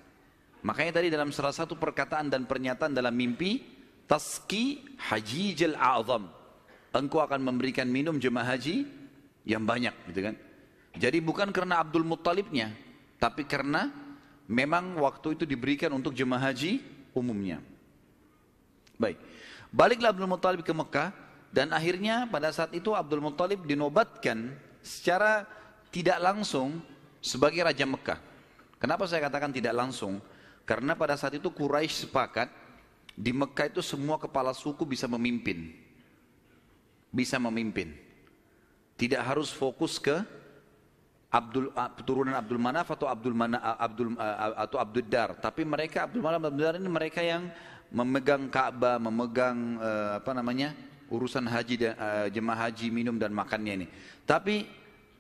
S1: Makanya tadi dalam salah satu perkataan dan pernyataan dalam mimpi, Taski Hajijil A'zam, engkau akan memberikan minum jemaah haji yang banyak, gitu kan. Jadi bukan karena Abdul Muttalibnya, tapi karena memang waktu itu diberikan untuk jemaah haji umumnya. Baik, baliklah Abdul Muttalib ke Mekah, dan akhirnya pada saat itu Abdul Muttalib dinobatkan secara tidak langsung sebagai Raja Mekah. Kenapa saya katakan tidak langsung? Karena pada saat itu Quraisy sepakat di Mekah itu semua kepala suku bisa memimpin. Bisa memimpin. Tidak harus fokus ke turunan Abdul Manaf atau Abdul Dar, tapi mereka Abdul Manaf dan Abdul Dar ini mereka yang memegang Ka'bah, memegang urusan haji dan jemaah haji, minum dan makannya ini. Tapi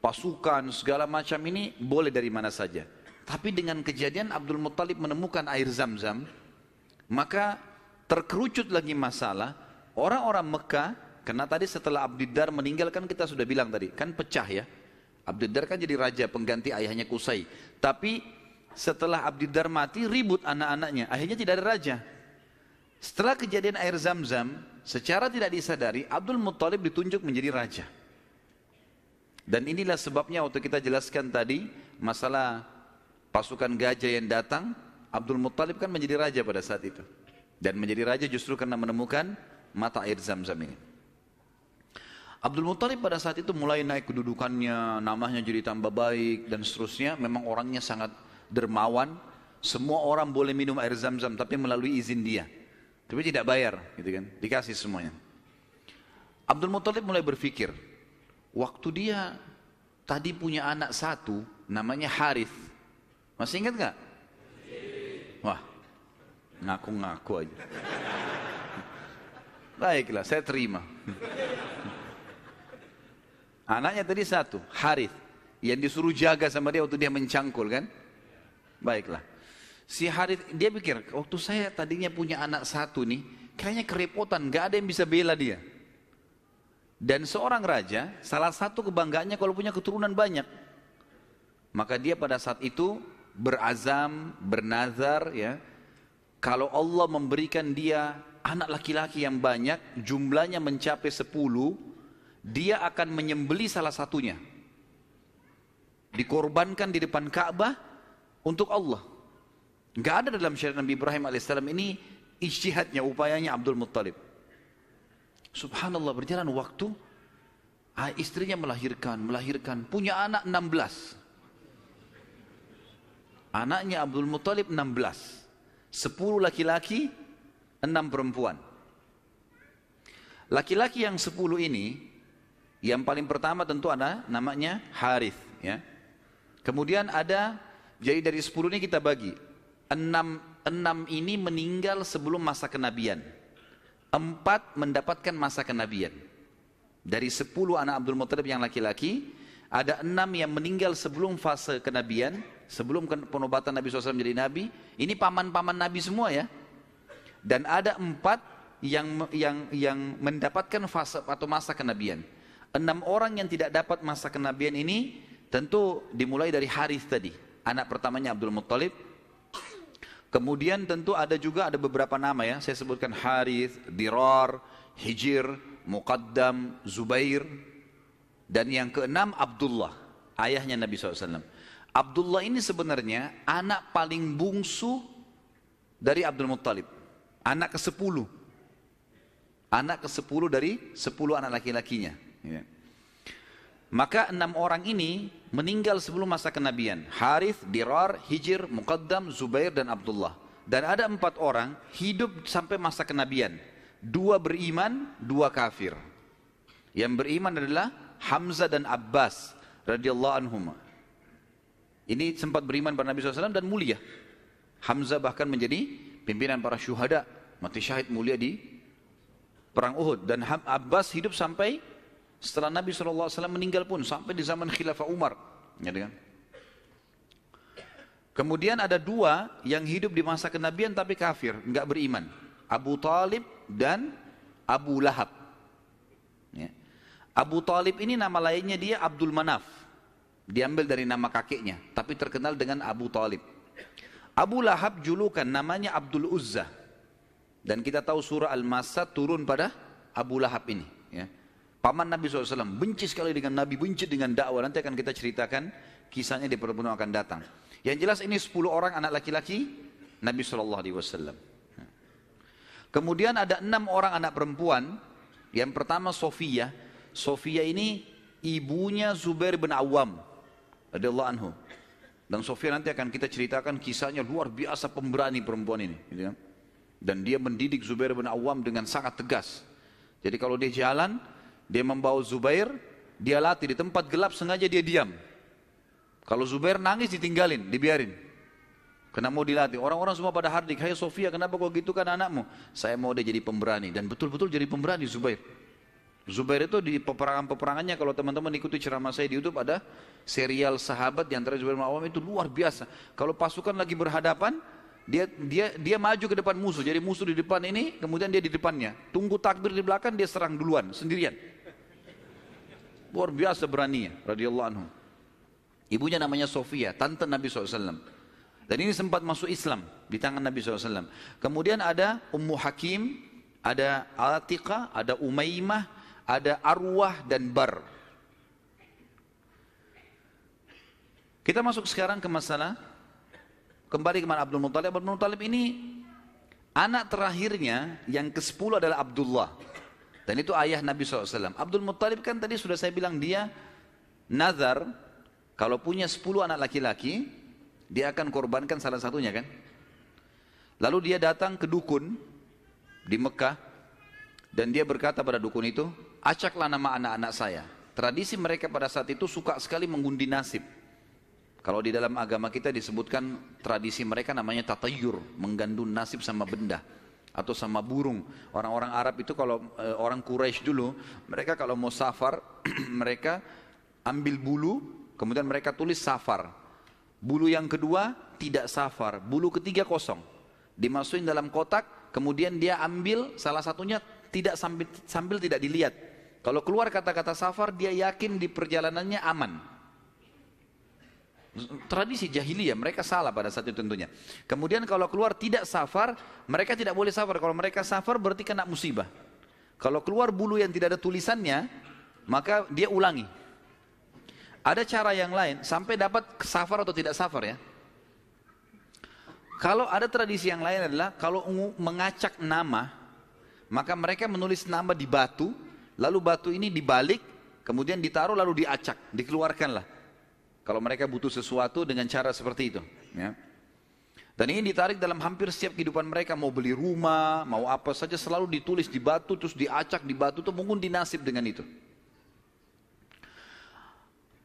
S1: pasukan segala macam ini boleh dari mana saja. Tapi dengan kejadian Abdul Muttalib menemukan air Zam-Zam, maka terkerucut lagi masalah orang-orang Mekah. Karena tadi setelah Abdul Dar meninggal, kan kita sudah bilang tadi, kan pecah ya. Abdul Dar kan jadi raja pengganti ayahnya Qusay. Tapi setelah Abdul Dar mati, ribut anak-anaknya, akhirnya tidak ada raja. Setelah kejadian air Zam-Zam, secara tidak disadari Abdul Muttalib ditunjuk menjadi raja. Dan inilah sebabnya waktu kita jelaskan tadi masalah pasukan gajah yang datang, Abdul Muttalib kan menjadi raja pada saat itu. Dan menjadi raja justru karena menemukan mata air Zam-Zam ini. Abdul Muttalib pada saat itu mulai naik kedudukannya, namanya jadi tambah baik dan seterusnya. Memang orangnya sangat dermawan. Semua orang boleh minum air Zam-Zam tapi melalui izin dia. Tapi tidak bayar, gitu kan? Dikasih semuanya. Abdul Muttalib mulai berpikir, waktu dia tadi punya anak satu, namanya Harith. Masih ingat nggak? Wah, ngaku-ngaku aja. Baiklah, saya terima. Anaknya tadi satu, Harith, yang disuruh jaga sama dia waktu dia mencangkul kan. Baiklah, si Harith dia pikir, waktu saya tadinya punya anak satu nih, kayaknya kerepotan, gak ada yang bisa bela dia. Dan seorang raja, salah satu kebanggaannya kalau punya keturunan banyak. Maka dia pada saat itu berazam, bernazar ya, kalau Allah memberikan dia anak laki-laki yang banyak, jumlahnya mencapai 10, dia akan menyembeli salah satunya, dikorbankan di depan Ka'bah untuk Allah. Gak ada dalam syariat Nabi Ibrahim alaihissalam. Ini ijtihadnya, upayanya Abdul Muttalib. Subhanallah, berjalan waktu, istrinya melahirkan, punya anak 16. Anaknya Abdul Muttalib 16, 10 laki-laki, 6 perempuan. Laki-laki yang 10 ini, yang paling pertama tentu ada namanya Harith ya. Kemudian ada, jadi dari 10 ini kita bagi 6 ini meninggal sebelum masa kenabian, 4 mendapatkan masa kenabian. Dari 10 anak Abdul Muttalib yang laki-laki, ada 6 yang meninggal sebelum fase kenabian, sebelum penobatan Nabi SAW menjadi Nabi. Ini paman-paman Nabi semua ya. Dan ada 4 yang mendapatkan fase atau masa kenabian. 6 orang yang tidak dapat masa kenabian ini tentu dimulai dari Harith tadi, anak pertamanya Abdul Muttalib. Kemudian tentu ada beberapa nama ya, saya sebutkan Harith, Dirar, Hijir, Muqaddam, Zubair. Dan yang keenam Abdullah, ayahnya Nabi SAW. Abdullah ini sebenarnya anak paling bungsu dari Abdul Muttalib, anak ke-10. Anak ke-10 dari 10 anak laki-lakinya ya. Maka 6 orang ini meninggal sebelum masa kenabian. Harith, Dirar, Hijir, Muqaddam, Zubair dan Abdullah. Dan ada 4 orang hidup sampai masa kenabian. 2 beriman, 2 kafir. Yang beriman adalah Hamzah dan Abbas radhiyallahu anhum. Ini sempat beriman pada Nabi SAW dan mulia. Hamzah bahkan menjadi pimpinan para syuhada, mati syahid mulia di perang Uhud. Dan Abbas hidup sampai setelah Nabi SAW meninggal pun, sampai di zaman Khilafah Umar. Ya, kan? Kemudian ada dua yang hidup di masa kenabian tapi kafir, enggak beriman. Abu Talib dan Abu Lahab. Ya. Abu Talib ini nama lainnya dia Abdul Manaf. Diambil dari nama kakeknya, tapi terkenal dengan Abu Talib. Abu Lahab julukan namanya Abdul Uzza. Dan kita tahu surah Al-Masad turun pada Abu Lahab ini. Ya. Paman Nabi SAW, benci sekali dengan Nabi, benci dengan dakwah. Nanti akan kita ceritakan kisahnya di pertemuan akan datang. Yang jelas ini 10 orang anak laki-laki Nabi SAW. Kemudian ada 6 orang anak perempuan. Yang pertama Sofia. Sofia ini ibunya Zubair bin Awam radhiyallahu anhu. Dan Sofia nanti akan kita ceritakan kisahnya luar biasa, pemberani perempuan ini. Gitu. Dan dia mendidik Zubair bin Awam dengan sangat tegas. Jadi kalau dia jalan, dia membawa Zubair, dia latih di tempat gelap sengaja dia diam. Kalau Zubair nangis ditinggalin, dibiarin. Karena mau dilatih. Orang-orang semua pada hardik, hai Sofia kenapa kau gitu kan anakmu? Saya mau dia jadi pemberani. Dan betul-betul jadi pemberani Zubair. Zubair itu di peperangan-peperangannya, kalau teman-teman ikuti ceramah saya di YouTube, ada serial sahabat di antara Zubair bin Awam itu luar biasa. Kalau pasukan lagi berhadapan, dia maju ke depan musuh. Jadi musuh di depan ini, kemudian dia di depannya. Tunggu takbir di belakang, dia serang duluan, sendirian. Luar biasa beraninya, radhiyallahu anhu. Ibunya namanya Sofia, tante Nabi SAW. Dan ini sempat masuk Islam di tangan Nabi SAW. Kemudian ada Ummu Hakim, ada Atiqah, ada Umaymah, ada Arwah dan Bar. Kita masuk sekarang ke masalah, kembali ke mana Abdul Muttalib. Abdul Muttalib ini anak terakhirnya yang ke-10 adalah Abdullah. Dan itu ayah Nabi SAW. Abdul Muttalib kan tadi sudah saya bilang dia nazar, kalau punya 10 anak laki-laki, dia akan korbankan salah satunya kan. Lalu dia datang ke dukun di Mekah, dan dia berkata pada dukun itu, acaklah nama anak-anak saya. Tradisi mereka pada saat itu suka sekali mengundi nasib. Kalau di dalam agama kita disebutkan tradisi mereka namanya tatayur, menggandun nasib sama benda atau sama burung. Orang-orang Arab itu kalau orang Quraisy dulu, mereka kalau mau safar, mereka ambil bulu, kemudian mereka tulis safar. Bulu yang kedua tidak safar, bulu ketiga kosong. Dimasukin dalam kotak, kemudian dia ambil salah satunya tidak sambil tidak dilihat. Kalau keluar kata-kata safar, dia yakin di perjalanannya aman. Tradisi jahiliyah, mereka salah pada saat itu tentunya. Kemudian kalau keluar tidak safar, mereka tidak boleh safar. Kalau mereka safar berarti kena musibah. Kalau keluar bulu yang tidak ada tulisannya, maka dia ulangi. Ada cara yang lain sampai dapat safar atau tidak safar ya. Kalau ada tradisi yang lain adalah kalau mengacak nama, maka mereka menulis nama di batu, lalu batu ini dibalik, kemudian ditaruh lalu diacak, dikeluarkanlah. Kalau mereka butuh sesuatu dengan cara seperti itu. Ya. Dan ini ditarik dalam hampir setiap kehidupan mereka, mau beli rumah, mau apa saja selalu ditulis di batu, terus diacak di batu, itu mengundi nasib dengan itu.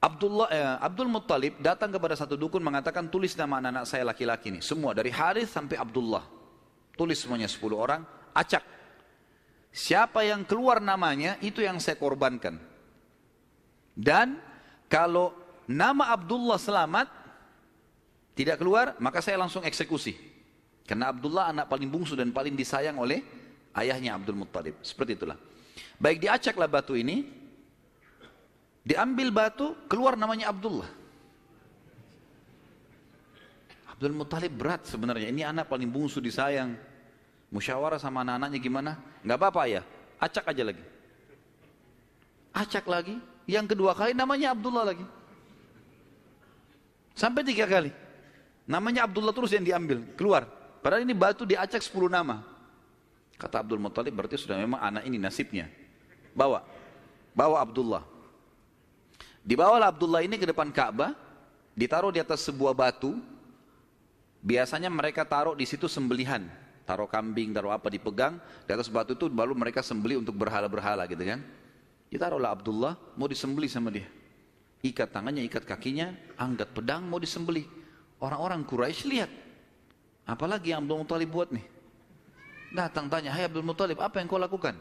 S1: Abdul Muttalib datang kepada satu dukun mengatakan tulis nama anak-anak saya laki-laki ini. Semua dari Harith sampai Abdullah. Tulis semuanya 10 orang, acak. Siapa yang keluar namanya itu yang saya korbankan. Dan kalau nama Abdullah selamat tidak keluar, maka saya langsung eksekusi. Karena Abdullah anak paling bungsu dan paling disayang oleh ayahnya Abdul Muttalib. Seperti itulah. Baik diacaklah batu ini. Diambil batu, keluar namanya Abdullah. Abdul Muttalib berat sebenarnya. Ini anak paling bungsu disayang. Musyawarah sama anak-anaknya gimana? Gak apa-apa ya, acak aja lagi. Acak lagi. Yang kedua kali namanya Abdullah lagi. Sampai 3 kali. Namanya Abdullah terus yang diambil, keluar. Padahal ini batu diacak 10 nama. Kata Abdul Muttalib berarti sudah memang anak ini nasibnya. Bawa Abdullah. Dibawalah Abdullah ini ke depan Ka'bah, ditaruh di atas sebuah batu. Biasanya mereka taruh di situ sembelihan, taruh kambing, taruh apa dipegang di atas batu itu, baru mereka sembelih untuk berhala-berhala gitu kan. Ditaruhlah Abdullah, mau disembelih sama dia. Ikat tangannya, ikat kakinya, angkat pedang, mau disembelih. Orang-orang Quraisy lihat. Apalagi yang Abdul Muttalib buat nih. Datang tanya, hai Abdul Muttalib, apa yang kau lakukan?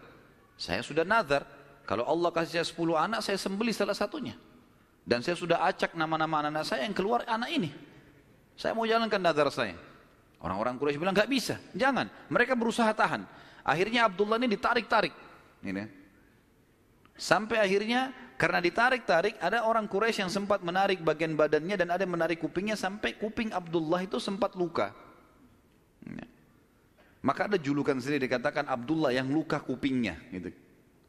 S1: Saya sudah nazar, kalau Allah kasih saya 10 anak, saya sembelih salah satunya. Dan saya sudah acak nama-nama anak saya yang keluar anak ini. Saya mau jalankan nazar saya. Orang-orang Quraisy bilang, gak bisa, jangan. Mereka berusaha tahan. Akhirnya Abdullah ini ditarik-tarik. Ini. Sampai akhirnya, karena ditarik-tarik, ada orang Quraisy yang sempat menarik bagian badannya dan ada yang menarik kupingnya sampai kuping Abdullah itu sempat luka. Maka ada julukan sendiri dikatakan Abdullah yang luka kupingnya, gitu.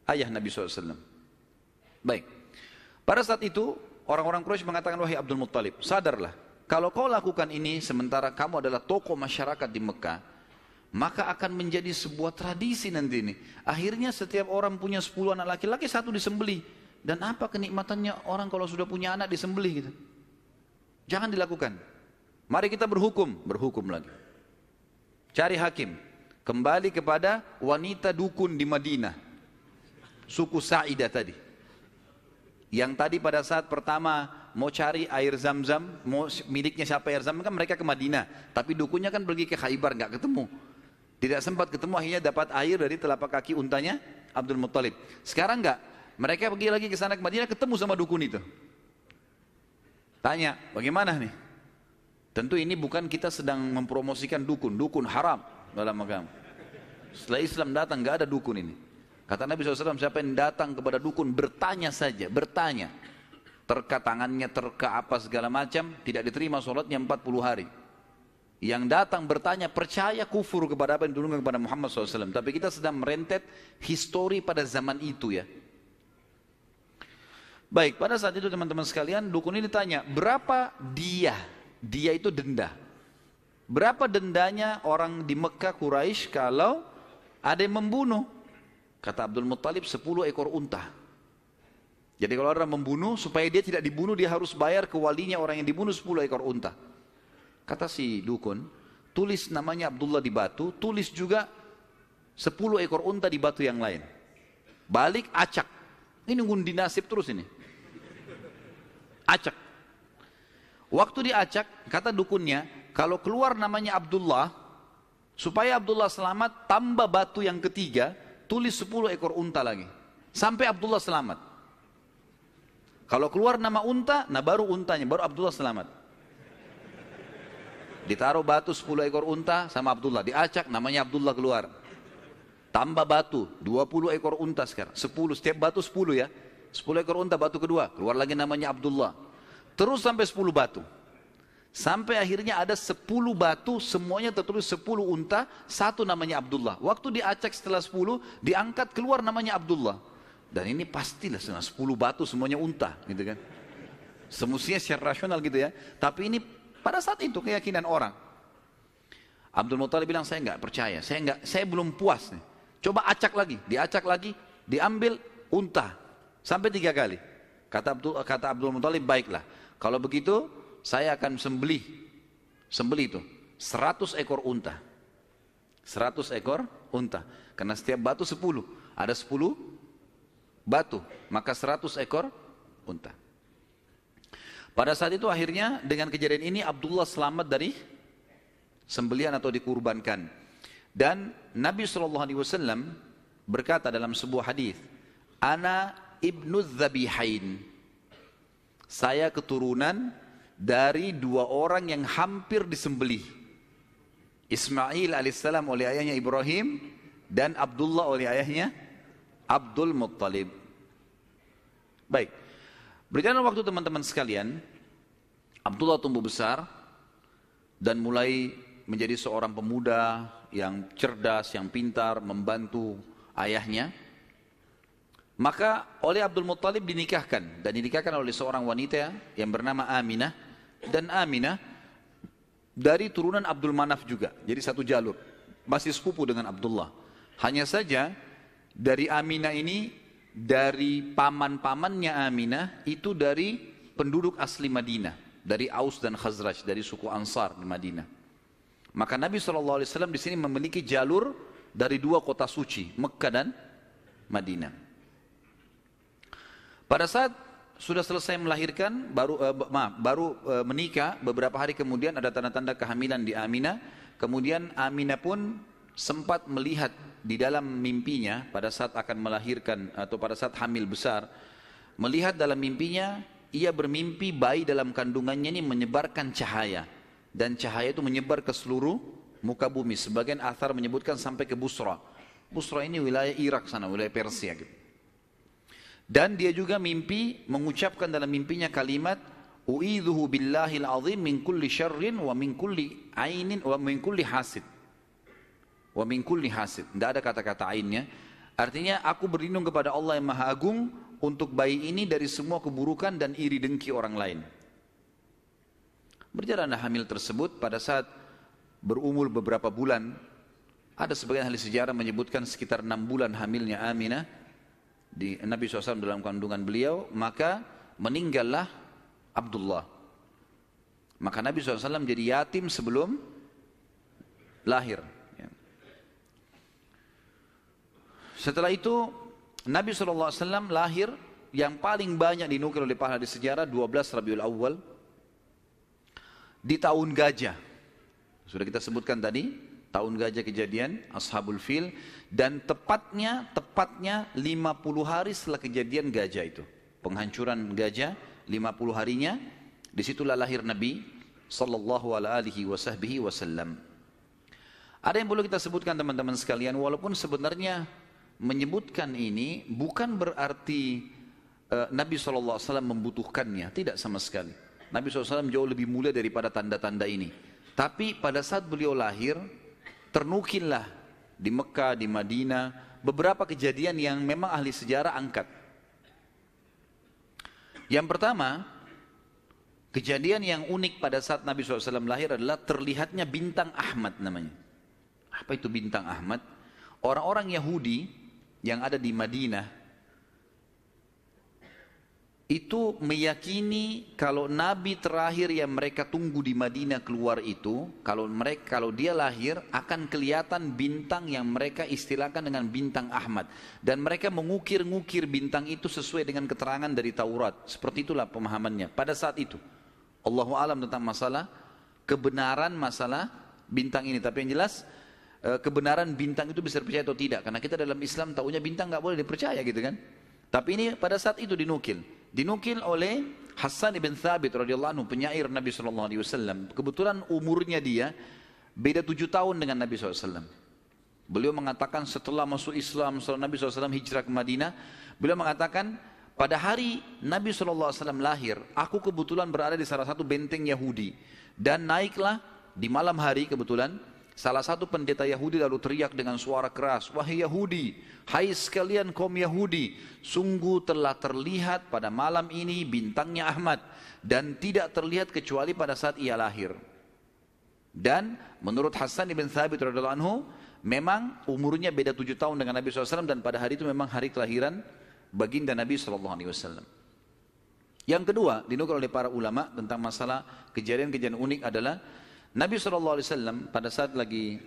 S1: Ayah Nabi SAW. Baik. Pada saat itu orang-orang Quraisy mengatakan, wahai Abdul Muttalib, sadarlah, kalau kau lakukan ini sementara kamu adalah tokoh masyarakat di Mekah, maka akan menjadi sebuah tradisi nanti ini. Akhirnya setiap orang punya 10 anak laki-laki, satu disembelih. Dan apa kenikmatannya orang kalau sudah punya anak disembelih gitu? Jangan dilakukan. Mari kita berhukum lagi. Cari hakim, kembali kepada wanita dukun di Madinah, suku Sa'idah tadi. Yang tadi pada saat pertama mau cari air Zam-Zam, mau miliknya siapa air Zam-Zam, kan mereka ke Madinah. Tapi dukunnya kan pergi ke Khaybar, nggak ketemu. Tidak sempat ketemu, akhirnya dapat air dari telapak kaki untanya Abdul Muttalib. Sekarang nggak, mereka pergi lagi ke sana ke Madinah, ketemu sama dukun itu. Tanya, bagaimana nih? Tentu ini bukan kita sedang mempromosikan dukun, dukun haram dalam agama. Setelah Islam datang nggak ada dukun ini. Kata Nabi SAW, siapa yang datang kepada dukun bertanya saja, bertanya. Terka tangannya, terka apa segala macam, tidak diterima sholatnya 40 hari. Yang datang bertanya, percaya kufur kepada apa yang diturunkan kepada Muhammad SAW. Tapi kita sedang merentet histori pada zaman itu ya. Baik, pada saat itu teman-teman sekalian, dukun ini ditanya, berapa dia? Dia itu denda. Berapa dendanya orang di Mekah Quraisy kalau ada yang membunuh? Kata Abdul Muttalib, 10 ekor unta. Jadi kalau orang membunuh, supaya dia tidak dibunuh, dia harus bayar ke walinya orang yang dibunuh 10 ekor unta. Kata si dukun, tulis namanya Abdullah di batu, tulis juga 10 ekor unta di batu yang lain. Balik, acak. Ini ngundi nasib terus ini. Acak. Waktu diacak, kata dukunnya, kalau keluar namanya Abdullah, supaya Abdullah selamat, tambah batu yang ketiga, tulis 10 ekor unta lagi. Sampai Abdullah selamat. Kalau keluar nama unta, nah baru untanya, baru Abdullah selamat. Ditaruh batu 10 ekor unta sama Abdullah, diacak namanya Abdullah keluar. Tambah batu, 20 ekor unta sekarang, 10, setiap batu 10 ya. 10 ekor unta, batu kedua, keluar lagi namanya Abdullah. Terus sampai 10 batu. Sampai akhirnya ada 10 batu, semuanya tertulis 10 unta, satu namanya Abdullah. Waktu diacak setelah 10, diangkat keluar namanya Abdullah. Dan ini pastilah 10 batu semuanya unta, gitu kan. Semestinya secara rasional gitu ya. Tapi ini pada saat itu keyakinan orang. Abdul Muttalib bilang, saya nggak percaya, saya belum puas nih. Coba acak lagi, diacak lagi, diambil unta sampai 3 kali. Kata Abdul Muttalib, baiklah. Kalau begitu, saya akan sembelih itu 100 ekor unta. 100 ekor unta. Karena setiap batu 10, ada 10 batu, maka 100 ekor unta. Pada saat itu akhirnya dengan kejadian ini Abdullah selamat dari sembelihan atau dikurbankan. Dan Nabi SAW berkata dalam sebuah hadis, Ana ibnu Dzabihain. Saya keturunan dari 2 orang yang hampir disembelih. Ismail alaihissalam oleh ayahnya Ibrahim dan Abdullah oleh ayahnya Abdul Muttalib. Baik. Berjalan waktu teman-teman sekalian, Abdullah tumbuh besar dan mulai menjadi seorang pemuda yang cerdas, yang pintar, membantu ayahnya. Maka oleh Abdul Muttalib dinikahkan, dan dinikahkan oleh seorang wanita yang bernama Aminah. Dan Aminah dari turunan Abdul Manaf juga, jadi satu jalur, masih sepupu dengan Abdullah. Hanya saja dari Aminah ini, dari paman-pamannya Aminah, itu dari penduduk asli Madinah, dari Aus dan Khazraj, dari suku Ansar di Madinah. Maka Nabi SAW di sini memiliki jalur dari 2 kota suci, Mekkah dan Madinah. Pada saat sudah selesai melahirkan, baru menikah, beberapa hari kemudian ada tanda-tanda kehamilan di Aminah. Kemudian Aminah pun sempat melihat di dalam mimpinya pada saat akan melahirkan atau pada saat hamil besar, melihat dalam mimpinya ia bermimpi bayi dalam kandungannya ini menyebarkan cahaya, dan cahaya itu menyebar ke seluruh muka bumi. Sebagian athar menyebutkan sampai ke Busra. Busra ini wilayah Irak sana, wilayah Persia gitu. Dan dia juga mimpi mengucapkan dalam mimpinya kalimat u'idzuhu billahil azim min kulli syarrin wa min kulli ainin wa min kulli hasid. Wa min kulli hasid. Tidak ada kata-kata ainnya. Artinya aku berlindung kepada Allah yang Maha Agung untuk bayi ini dari semua keburukan dan iri dengki orang lain. Berjalanlah hamil tersebut. Pada saat berumur beberapa bulan, ada sebagian ahli sejarah menyebutkan sekitar 6 bulan hamilnya Aminah di Nabi SAW dalam kandungan beliau, maka meninggallah Abdullah. Maka Nabi SAW jadi yatim sebelum lahir. Setelah itu Nabi SAW lahir, yang paling banyak dinukil oleh para ahli sejarah 12 Rabiul Awal di tahun gajah. Sudah kita sebutkan tadi, tahun gajah kejadian Ashabul Fil, dan tepatnya 50 hari setelah kejadian gajah itu, penghancuran gajah, 50 harinya, disitulah lahir Nabi sallallahu alaihi wasallam. Ada yang perlu kita sebutkan teman-teman sekalian, walaupun sebenarnya menyebutkan ini bukan berarti Nabi SAW membutuhkannya, tidak sama sekali. Nabi SAW jauh lebih mulia daripada tanda-tanda ini. Tapi pada saat beliau lahir, ternukillah di Mekah, di Madinah, beberapa kejadian yang memang ahli sejarah angkat. Yang pertama, kejadian yang unik pada saat Nabi SAW lahir adalah terlihatnya bintang Ahmad namanya. Apa itu bintang Ahmad? Orang-orang Yahudi yang ada di Madinah itu meyakini kalau Nabi terakhir yang mereka tunggu di Madinah keluar itu, kalau dia lahir akan kelihatan bintang yang mereka istilahkan dengan bintang Ahmad, dan mereka mengukir-ngukir bintang itu sesuai dengan keterangan dari Taurat. Seperti itulah pemahamannya pada saat itu. Allahu a'lam tentang masalah kebenaran masalah bintang ini, tapi yang jelas kebenaran bintang itu bisa dipercaya atau tidak, karena kita dalam Islam taunya bintang nggak boleh dipercaya gitu kan. Tapi ini pada saat itu dinukil oleh Hassan ibn Thabit radhiyallahu anhu, penyair Nabi SAW. Kebetulan umurnya dia beda 7 tahun dengan Nabi SAW. Beliau mengatakan setelah masuk Islam, setelah Nabi SAW hijrah ke Madinah, beliau mengatakan pada hari Nabi SAW lahir, aku kebetulan berada di salah satu benteng Yahudi, dan naiklah di malam hari kebetulan salah satu pendeta Yahudi lalu teriak dengan suara keras, wahai Yahudi, hai sekalian kaum Yahudi, sungguh telah terlihat pada malam ini bintangnya Ahmad, dan tidak terlihat kecuali pada saat ia lahir. Dan menurut Hassan ibn Thabit radhiyallahu anhu, memang umurnya beda 7 tahun dengan Nabi SAW, dan pada hari itu memang hari kelahiran baginda Nabi SAW. Yang kedua dinukil oleh para ulama tentang masalah kejadian-kejadian unik adalah Nabi SAW pada saat lagi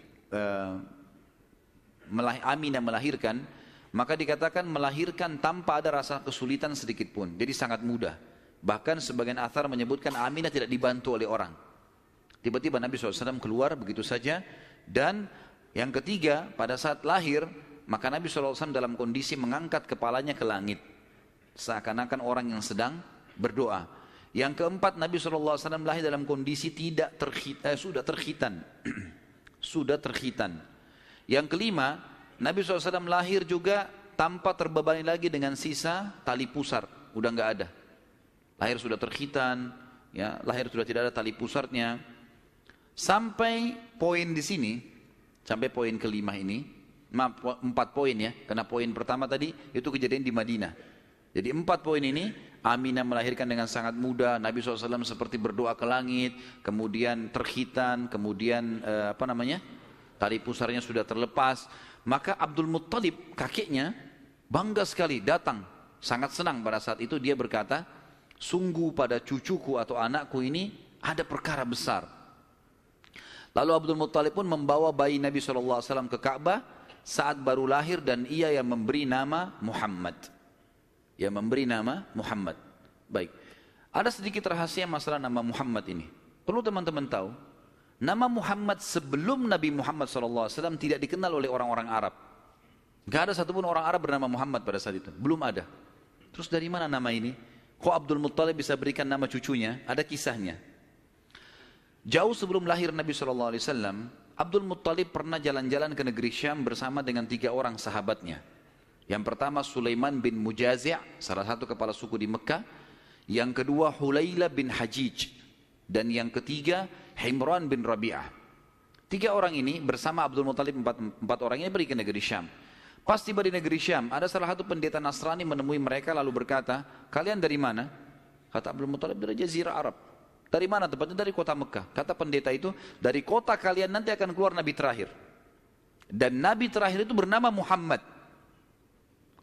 S1: Aminah melahirkan, maka dikatakan melahirkan tanpa ada rasa kesulitan sedikit pun, jadi sangat mudah. Bahkan sebagian athar menyebutkan Aminah tidak dibantu oleh orang. Tiba-tiba Nabi SAW keluar begitu saja. Dan yang ketiga, pada saat lahir, maka Nabi SAW dalam kondisi mengangkat kepalanya ke langit, seakan-akan orang yang sedang berdoa. Yang keempat, Nabi SAW lahir dalam kondisi sudah terkhitan. Sudah terkhitan. Yang kelima, Nabi SAW lahir juga tanpa terbebani lagi dengan sisa tali pusar. Udah nggak ada. Lahir sudah terkhitan, ya, lahir sudah tidak ada tali pusarnya. Sampai poin di sini, sampai poin kelima ini, 4 poin ya, karena poin pertama tadi itu kejadian di Madinah. Jadi 4 poin ini, Aminah melahirkan dengan sangat mudah, Nabi SAW seperti berdoa ke langit, kemudian terkhitan, kemudian tali pusarnya sudah terlepas. Maka Abdul Muttalib, kakeknya, bangga sekali datang, sangat senang pada saat itu. Dia berkata, sungguh pada cucuku atau anakku ini ada perkara besar. Lalu Abdul Muttalib pun membawa bayi Nabi SAW ke Ka'bah saat baru lahir, dan ia yang memberi nama Muhammad. yang memberi nama Muhammad. Baik, ada sedikit rahasia masalah nama Muhammad ini. Perlu teman-teman tahu, nama Muhammad sebelum Nabi Muhammad SAW tidak dikenal oleh orang-orang Arab. Gak ada satupun orang Arab bernama Muhammad pada saat itu, belum ada. Terus dari mana nama ini? Kok Abdul Muttalib bisa berikan nama cucunya? Ada kisahnya. Jauh sebelum lahir Nabi SAW, Abdul Muttalib pernah jalan-jalan ke negeri Syam bersama dengan 3 orang sahabatnya. Yang pertama Sulaiman bin Mujazi', salah satu kepala suku di Mekah. Yang kedua Hulayla bin Hajij. Dan yang ketiga Himran bin Rabi'ah. 3 orang ini bersama Abdul Muttalib, 4 orang ini pergi ke negeri Syam. Pas tiba di negeri Syam, ada salah satu pendeta Nasrani menemui mereka lalu berkata, kalian dari mana? Kata Abdul Muttalib, dari Jazirah Arab. Dari mana? Tepatnya dari kota Mekah. Kata pendeta itu, dari kota kalian nanti akan keluar Nabi terakhir. Dan Nabi terakhir itu bernama Muhammad.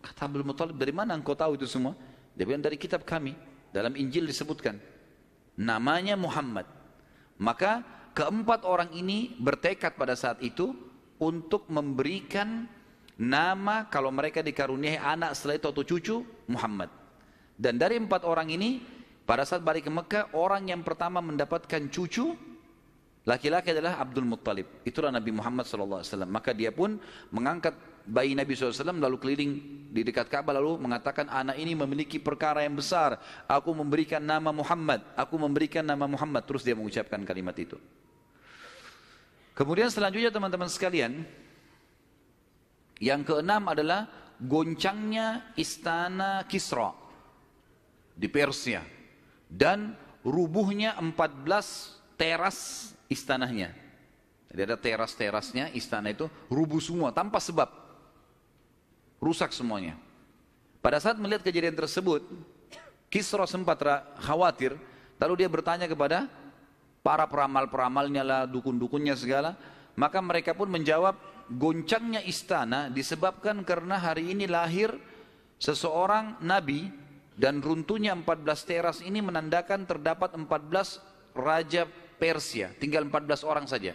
S1: Kata Abdul Muttalib, dari mana engkau tahu itu semua? Dia bilang, dari kitab kami. Dalam Injil disebutkan. Namanya Muhammad. Maka keempat orang ini bertekad pada saat itu untuk memberikan nama kalau mereka dikaruniai anak setelah itu atau cucu, Muhammad. Dan dari 4 orang ini, pada saat balik ke Mekah, orang yang pertama mendapatkan cucu laki-laki adalah Abdul Muttalib. Itulah Nabi Muhammad SAW. Maka dia pun mengangkat bayi Nabi SAW lalu keliling di dekat Ka'bah lalu mengatakan, anak ini memiliki perkara yang besar. Aku memberikan nama Muhammad. Aku memberikan nama Muhammad. Terus dia mengucapkan kalimat itu. Kemudian selanjutnya teman-teman sekalian, yang keenam adalah goncangnya istana Kisra di Persia. Dan rubuhnya 14 teras istananya. Jadi ada teras-terasnya istana itu rubuh semua tanpa sebab. Rusak semuanya. Pada saat melihat kejadian tersebut, Kisra sempat khawatir. Lalu dia bertanya kepada para peramal-peramalnya lah, dukun-dukunnya segala. Maka mereka pun menjawab, goncangnya istana disebabkan karena hari ini lahir seseorang nabi dan runtuhnya 14 teras ini menandakan terdapat 14 raja Persia, tinggal 14 orang saja.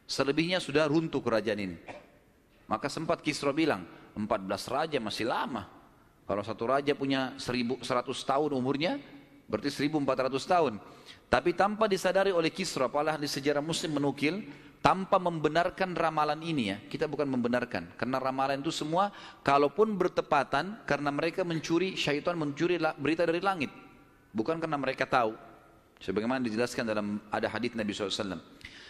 S1: Selebihnya sudah runtuh kerajaan ini. Maka sempat Kisra bilang, 14 raja masih lama. Kalau satu raja punya 1100 tahun umurnya, berarti 1400 tahun. Tapi tanpa disadari oleh Kisra, apalah di sejarah Muslim menukil, tanpa membenarkan ramalan ini ya, kita bukan membenarkan. Karena ramalan itu semua, kalaupun bertepatan, karena mereka mencuri, syaitan mencuri berita dari langit. Bukan karena mereka tahu. Sebagaimana dijelaskan dalam ada hadis Nabi SAW.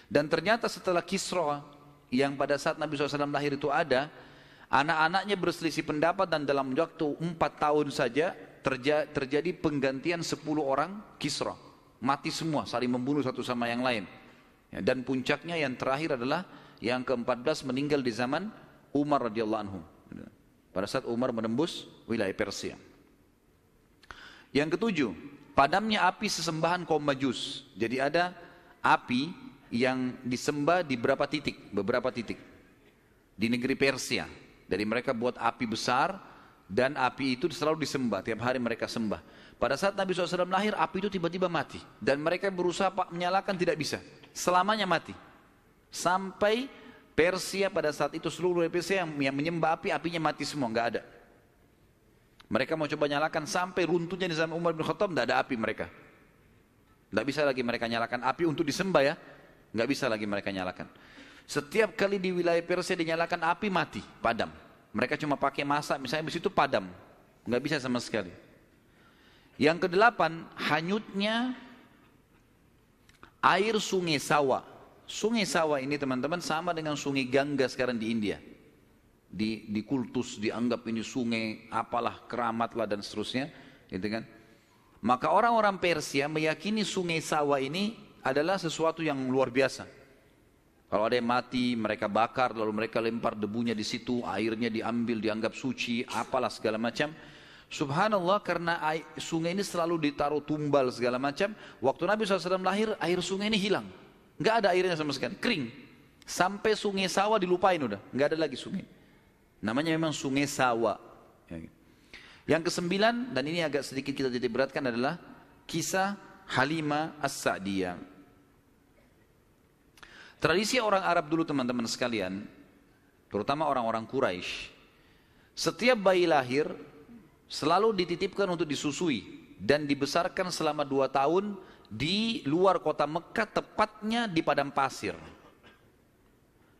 S1: Dan ternyata setelah Kisra, yang pada saat Nabi SAW lahir itu ada, anak-anaknya berselisih pendapat dan dalam waktu 4 tahun saja, terjadi penggantian 10 orang Kisra. Mati semua, saling membunuh satu sama yang lain. Dan puncaknya yang terakhir adalah yang ke-14 meninggal di zaman Umar radhiyallahu anhu. Pada saat Umar menembus wilayah Persia. Yang ketujuh, padamnya api sesembahan kaum Majus. Jadi ada api yang disembah di beberapa titik di negeri Persia. Dari mereka buat api besar dan api itu selalu disembah. Tiap hari mereka sembah. Pada saat Nabi SAW lahir, api itu tiba-tiba mati. Dan mereka berusaha menyalakan, tidak bisa. Selamanya mati. Sampai Persia pada saat itu seluruh Persia yang menyembah api, apinya mati semua, nggak ada. Mereka mau coba nyalakan sampai runtuhnya di zaman Umar bin Khattab, nggak ada api mereka. Nggak bisa lagi mereka nyalakan api untuk disembah ya. Nggak bisa lagi mereka nyalakan. Setiap kali di wilayah Persia dinyalakan api, mati, padam. Mereka cuma pakai masak, misalnya di situ padam. Nggak bisa sama sekali. Yang kedelapan, hanyutnya air sungai Sawa. Sungai Sawa ini teman-teman sama dengan sungai Gangga sekarang di India. Di kultus dianggap ini sungai apalah, keramat lah dan seterusnya, gitu kan. Maka orang-orang Persia meyakini sungai Sawa ini adalah sesuatu yang luar biasa. Kalau ada yang mati, mereka bakar, lalu mereka lempar debunya di situ, airnya diambil, dianggap suci, apalah segala macam. Subhanallah, karena sungai ini selalu ditaruh tumbal segala macam. Waktu Nabi SAW lahir, air sungai ini hilang. Nggak ada airnya sama sekali, kering. Sampai sungai Sawa dilupain udah, nggak ada lagi sungai. Namanya memang sungai Sawa. Yang kesembilan, dan ini agak sedikit kita jadi beratkan adalah kisah Halimah As-Sa'diyah. Tradisi orang Arab dulu teman-teman sekalian, terutama orang-orang Quraisy, setiap bayi lahir, selalu dititipkan untuk disusui dan dibesarkan selama 2 tahun di luar kota Mekah, tepatnya di padang pasir.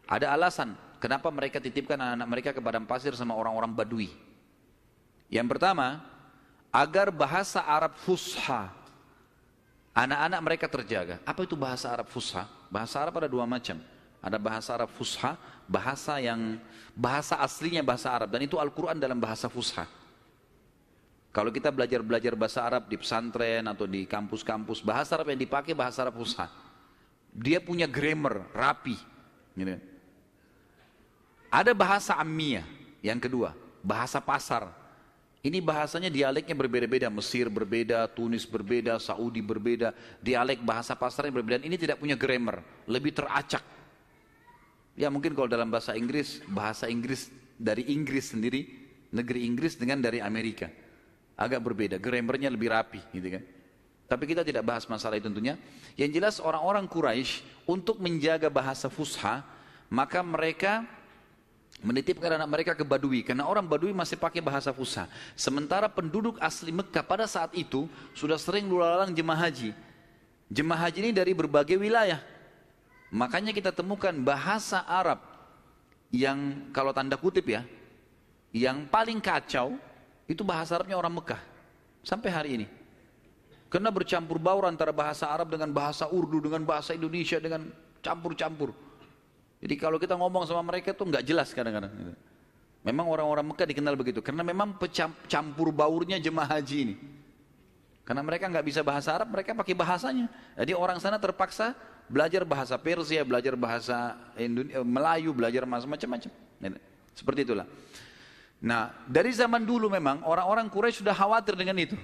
S1: Ada alasan kenapa mereka titipkan anak-anak mereka ke padang pasir sama orang-orang Badui. Yang pertama, agar bahasa Arab fusha anak-anak mereka terjaga. Apa itu bahasa Arab fusha? Bahasa Arab ada 2 macam. Ada bahasa Arab fusha, bahasa aslinya bahasa Arab, dan itu Al-Quran dalam bahasa fusha. Kalau kita belajar bahasa Arab di pesantren atau di kampus-kampus, bahasa Arab yang dipakai bahasa Arab fusha. Dia punya grammar rapi. Gitu. Ada bahasa ammiyah, yang kedua, bahasa pasar. Ini bahasanya dialeknya berbeda-beda, Mesir berbeda, Tunis berbeda, Saudi berbeda, dialek bahasa pasarnya berbeda. Ini tidak punya grammar, lebih teracak. Ya mungkin kalau dalam bahasa Inggris dari Inggris sendiri, negeri Inggris dengan dari Amerika. Agak berbeda, grammarnya lebih rapi gitu kan. Tapi kita tidak bahas masalah itu tentunya. Yang jelas orang-orang Quraisy untuk menjaga bahasa fusha, maka mereka menitipkan anak mereka ke Badui, karena orang Badui masih pakai bahasa fusha. Sementara penduduk asli Mekah pada saat itu sudah sering lalang jemaah haji. Jemaah haji ini dari berbagai wilayah. Makanya kita temukan bahasa Arab yang kalau tanda kutip ya, yang paling kacau itu bahasa Arabnya orang Mekah sampai hari ini. Karena bercampur baur antara bahasa Arab dengan bahasa Urdu, dengan bahasa Indonesia, dengan campur-campur. Jadi kalau kita ngomong sama mereka tuh nggak jelas kadang-kadang. Memang orang-orang Mekah dikenal begitu, karena memang campur baurnya jemaah haji ini. Karena mereka nggak bisa bahasa Arab, mereka pakai bahasanya. Jadi orang sana terpaksa belajar bahasa Persia, belajar bahasa Melayu, belajar macam-macam. Seperti itulah. Nah, dari zaman dulu memang orang-orang Quraisy sudah khawatir dengan itu,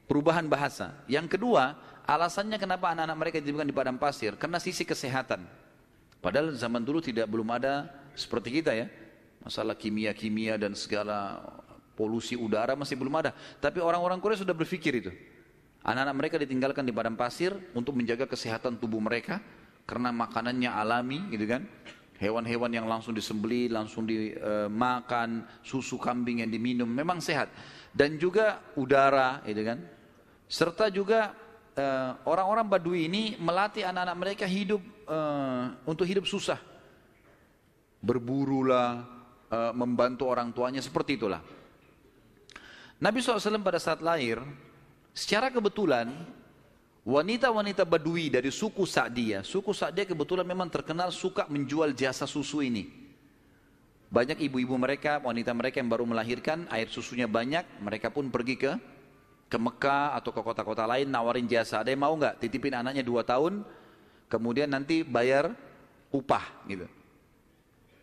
S1: perubahan bahasa. Yang kedua, alasannya kenapa anak-anak mereka dititipkan di padang pasir, karena sisi kesehatan. Padahal zaman dulu belum ada seperti kita ya, masalah kimia-kimia dan segala polusi udara masih belum ada. Tapi orang-orang Quraisy sudah berpikir itu. Anak-anak mereka ditinggalkan di padang pasir untuk menjaga kesehatan tubuh mereka, karena makanannya alami gitu kan. Hewan-hewan yang langsung disembelih, langsung dimakan, susu kambing yang diminum, memang sehat. Dan juga udara, gitu kan. Serta juga orang-orang Badui ini melatih anak-anak mereka hidup untuk hidup susah. Berburulah, membantu orang tuanya, seperti itulah. Nabi SAW pada saat lahir, secara kebetulan, wanita-wanita Badui dari suku Sa'diyah kebetulan memang terkenal suka menjual jasa susu ini. Banyak ibu-ibu mereka, wanita mereka yang baru melahirkan, air susunya banyak, mereka pun pergi ke Mekah atau ke kota-kota lain nawarin jasa. Ada yang mau nggak titipin anaknya 2 tahun, kemudian nanti bayar upah gitu.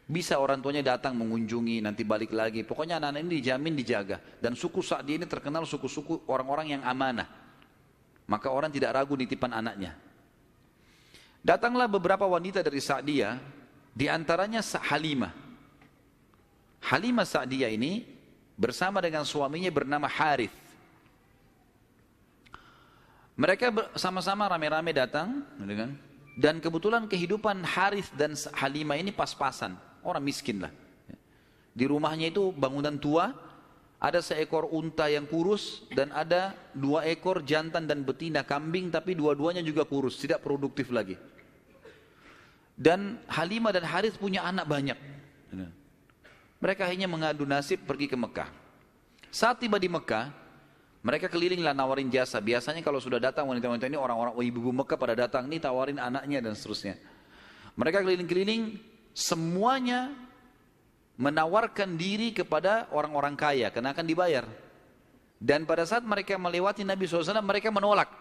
S1: Bisa orang tuanya datang mengunjungi, nanti balik lagi. Pokoknya anak-anak ini dijamin dijaga. Dan suku Sa'diyah ini terkenal suku-suku orang-orang yang amanah. Maka orang tidak ragu nitipan anaknya. Datanglah beberapa wanita dari Sa'diyah, di antaranya Halimah. Halimah Sa'diyah ini bersama dengan suaminya bernama Harith. Mereka sama-sama rame-rame datang, dan kebetulan kehidupan Harith dan Halimah ini pas-pasan, orang miskin lah. Di rumahnya itu bangunan tua, ada seekor unta yang kurus dan ada 2 ekor jantan dan betina kambing, tapi dua-duanya juga kurus, tidak produktif lagi. Dan Halimah dan Harith punya anak banyak. Mereka hanya mengadu nasib pergi ke Mekah. Saat tiba di Mekah, mereka kelilinglah nawarin jasa. Biasanya kalau sudah datang wanita-wanita ini, orang-orang ibu-ibu Mekah pada datang nih tawarin anaknya dan seterusnya. Mereka keliling-keliling, semuanya menawarkan diri kepada orang-orang kaya karena akan dibayar. Dan pada saat mereka melewati Nabi SAW, mereka menolak.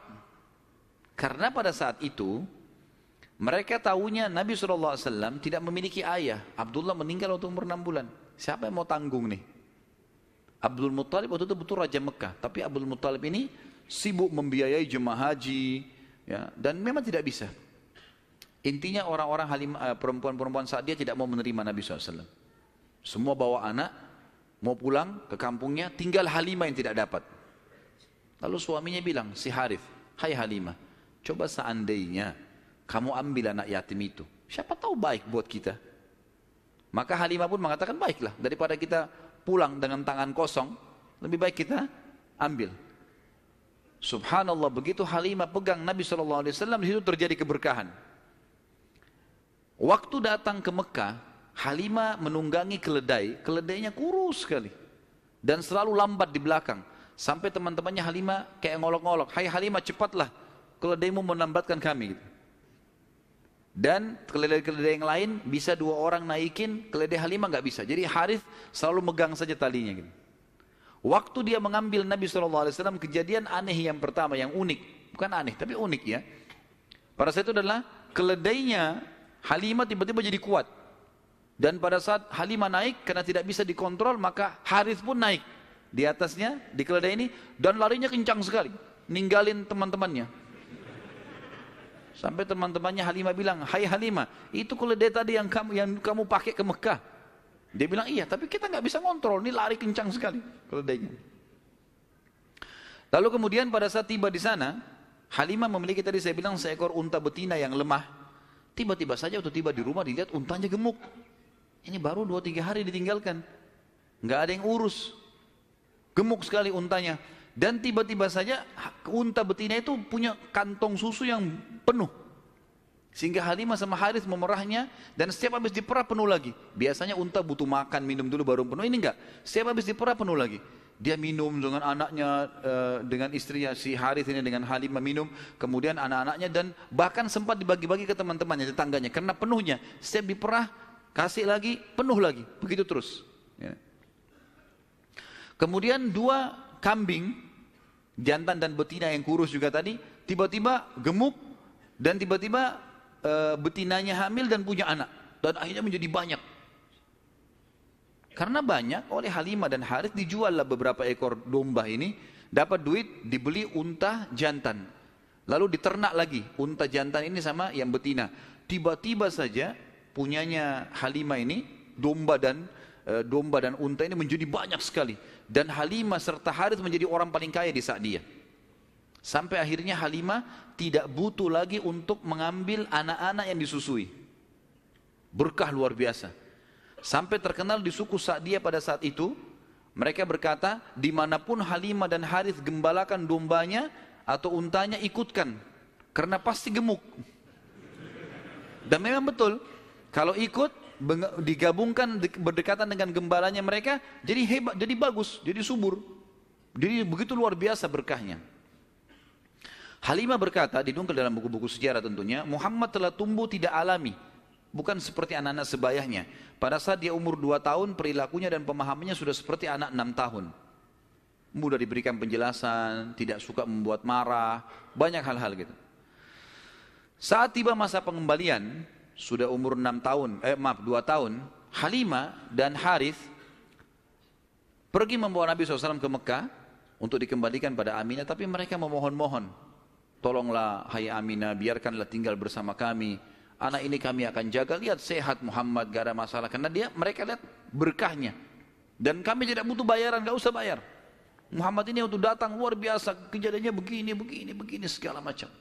S1: Karena pada saat itu mereka tahunya Nabi SAW tidak memiliki ayah. Abdullah meninggal waktu umur 6 bulan. Siapa yang mau tanggung nih? Abdul Muttalib waktu itu betul Raja Mekah, tapi Abdul Muttalib ini sibuk membiayai jemaah haji ya, dan memang tidak bisa. Intinya orang-orang perempuan-perempuan saat dia tidak mau menerima Nabi SAW. Semua bawa anak, mau pulang ke kampungnya, tinggal Halimah yang tidak dapat. Lalu suaminya bilang, si Harith, hai Halimah, coba seandainya kamu ambil anak yatim itu, siapa tahu baik buat kita. Maka Halimah pun mengatakan, baiklah, daripada kita pulang dengan tangan kosong, lebih baik kita ambil. Subhanallah, begitu Halimah pegang Nabi SAW, di situ terjadi keberkahan. Waktu datang ke Mekah, Halimah menunggangi keledai, keledainya kurus sekali dan selalu lambat di belakang. Sampai teman-temannya Halimah kayak ngolok-ngolok, "Hai Halimah, cepatlah, keledaimu melambatkan kami." Dan keledai-keledai yang lain bisa 2 orang naikin, keledai Halimah nggak bisa. Jadi Harith selalu megang saja talinya gitu. Waktu dia mengambil Nabi SAW, kejadian aneh yang pertama, yang unik. Bukan aneh, tapi unik ya. Pada saat itu adalah keledainya Halimah tiba-tiba jadi kuat. Dan pada saat Halimah naik, karena tidak bisa dikontrol, maka Harith pun naik di atasnya, di keledai ini, dan larinya kencang sekali, ninggalin teman-temannya. Sampai teman-temannya Halimah bilang, "Hai Halimah, itu keledai tadi yang kamu pakai ke Mekah." Dia bilang, "Iya, tapi kita nggak bisa ngontrol, ini lari kencang sekali keledainya." Lalu kemudian pada saat tiba di sana, Halimah memiliki tadi saya bilang seekor unta betina yang lemah. Tiba-tiba saja waktu tiba di rumah dilihat untanya gemuk. Ini baru 2-3 hari ditinggalkan, nggak ada yang urus, gemuk sekali untanya. Dan tiba-tiba saja unta betina itu punya kantong susu yang penuh. Sehingga Halimah sama Harith memerahnya, dan setiap habis diperah penuh lagi. Biasanya unta butuh makan, minum dulu baru penuh, ini enggak. Setiap habis diperah penuh lagi. Dia minum dengan anaknya, dengan istrinya, si Harith ini dengan Halimah minum, kemudian anak-anaknya, dan bahkan sempat dibagi-bagi ke teman-temannya, tetangganya. Karena penuhnya, setiap diperah, kasih lagi, penuh lagi. Begitu terus. Ya. Kemudian 2 kambing, jantan dan betina yang kurus juga tadi, tiba-tiba gemuk, dan tiba-tiba betinanya hamil dan punya anak, dan akhirnya menjadi banyak. Karena banyak, oleh Halimah dan Harith dijuallah beberapa ekor domba ini, dapat duit, dibeli unta jantan, lalu diternak lagi unta jantan ini sama yang betina. Tiba-tiba saja punyanya Halimah ini domba dan unta ini menjadi banyak sekali, dan Halimah serta Harith menjadi orang paling kaya di saat dia. Sampai akhirnya Halimah tidak butuh lagi untuk mengambil anak-anak yang disusui. Berkah luar biasa. Sampai terkenal di suku Sa'diyah pada saat itu, mereka berkata, dimanapun Halimah dan Harith gembalakan dombanya atau untanya, ikutkan, karena pasti gemuk. Dan memang betul, kalau ikut digabungkan berdekatan dengan gembalanya mereka, jadi hebat, jadi bagus, jadi subur. Jadi begitu luar biasa berkahnya. Halimah berkata, didongkel dalam buku-buku sejarah tentunya, Muhammad telah tumbuh tidak alami, bukan seperti anak-anak sebayahnya. Pada saat dia umur 2 tahun, perilakunya dan pemahamannya sudah seperti anak 6 tahun. Mudah diberikan penjelasan, tidak suka membuat marah, banyak hal-hal gitu. Saat tiba masa pengembalian, sudah umur 2 tahun, Halimah dan Harith pergi membawa Nabi SAW ke Mekah untuk dikembalikan pada Aminah, tapi mereka memohon-mohon, "Tolonglah hai Aminah, biarkanlah tinggal bersama kami. Anak ini kami akan jaga, lihat sehat Muhammad, gak ada masalah." Karena mereka lihat berkahnya. Dan kami tidak butuh bayaran, gak usah bayar. Muhammad ini waktu datang luar biasa, kejadiannya begini, segala macam.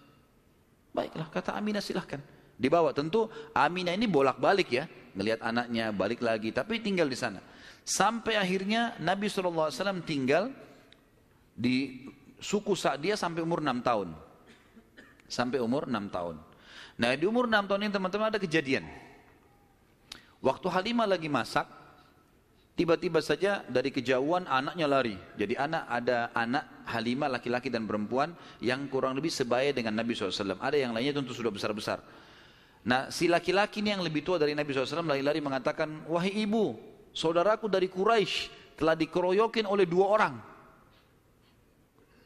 S1: Baiklah, kata Aminah, silahkan. Dibawa, tentu Aminah ini bolak-balik ya, ngelihat anaknya, balik lagi, tapi tinggal di sana. Sampai akhirnya Nabi SAW tinggal di suku Sa'diyah sampai umur 6 tahun. Sampai umur 6 tahun. Nah, di umur 6 tahun ini teman-teman ada kejadian. Waktu Halimah lagi masak, tiba-tiba saja dari kejauhan anaknya lari. Jadi ada anak Halimah laki-laki dan perempuan yang kurang lebih sebaya dengan Nabi SAW. Ada yang lainnya tentu sudah besar-besar. Nah, si laki-laki ini yang lebih tua dari Nabi SAW lari-lari mengatakan, "Wahai ibu, saudaraku dari Quraisy telah dikeroyokin oleh 2 orang.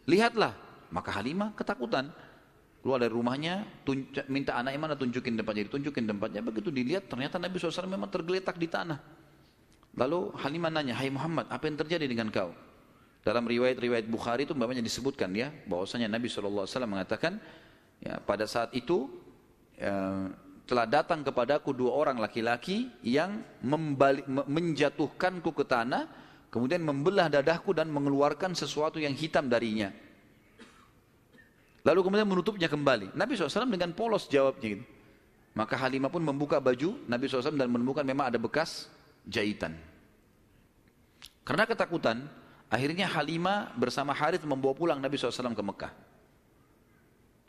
S1: Lihatlah." Maka Halimah ketakutan. Keluar dari rumahnya, minta anaknya mana, tunjukin tempatnya. Begitu dilihat, ternyata Nabi SAW memang tergeletak di tanah. Lalu Halimah nanya, "Hai Muhammad, apa yang terjadi dengan kau?" Dalam riwayat-riwayat Bukhari itu bapaknya disebutkan ya, bahwasanya Nabi SAW mengatakan, ya, pada saat itu telah datang kepadaku 2 orang laki-laki yang menjatuhkanku ke tanah, kemudian membelah dadahku dan mengeluarkan sesuatu yang hitam darinya. Lalu kemudian menutupnya kembali. Nabi SAW dengan polos jawabnya gitu. Maka Halimah pun membuka baju Nabi SAW dan menemukan memang ada bekas jahitan. Karena ketakutan, Akhirnya Halimah bersama Harith membawa pulang Nabi SAW ke Mekah.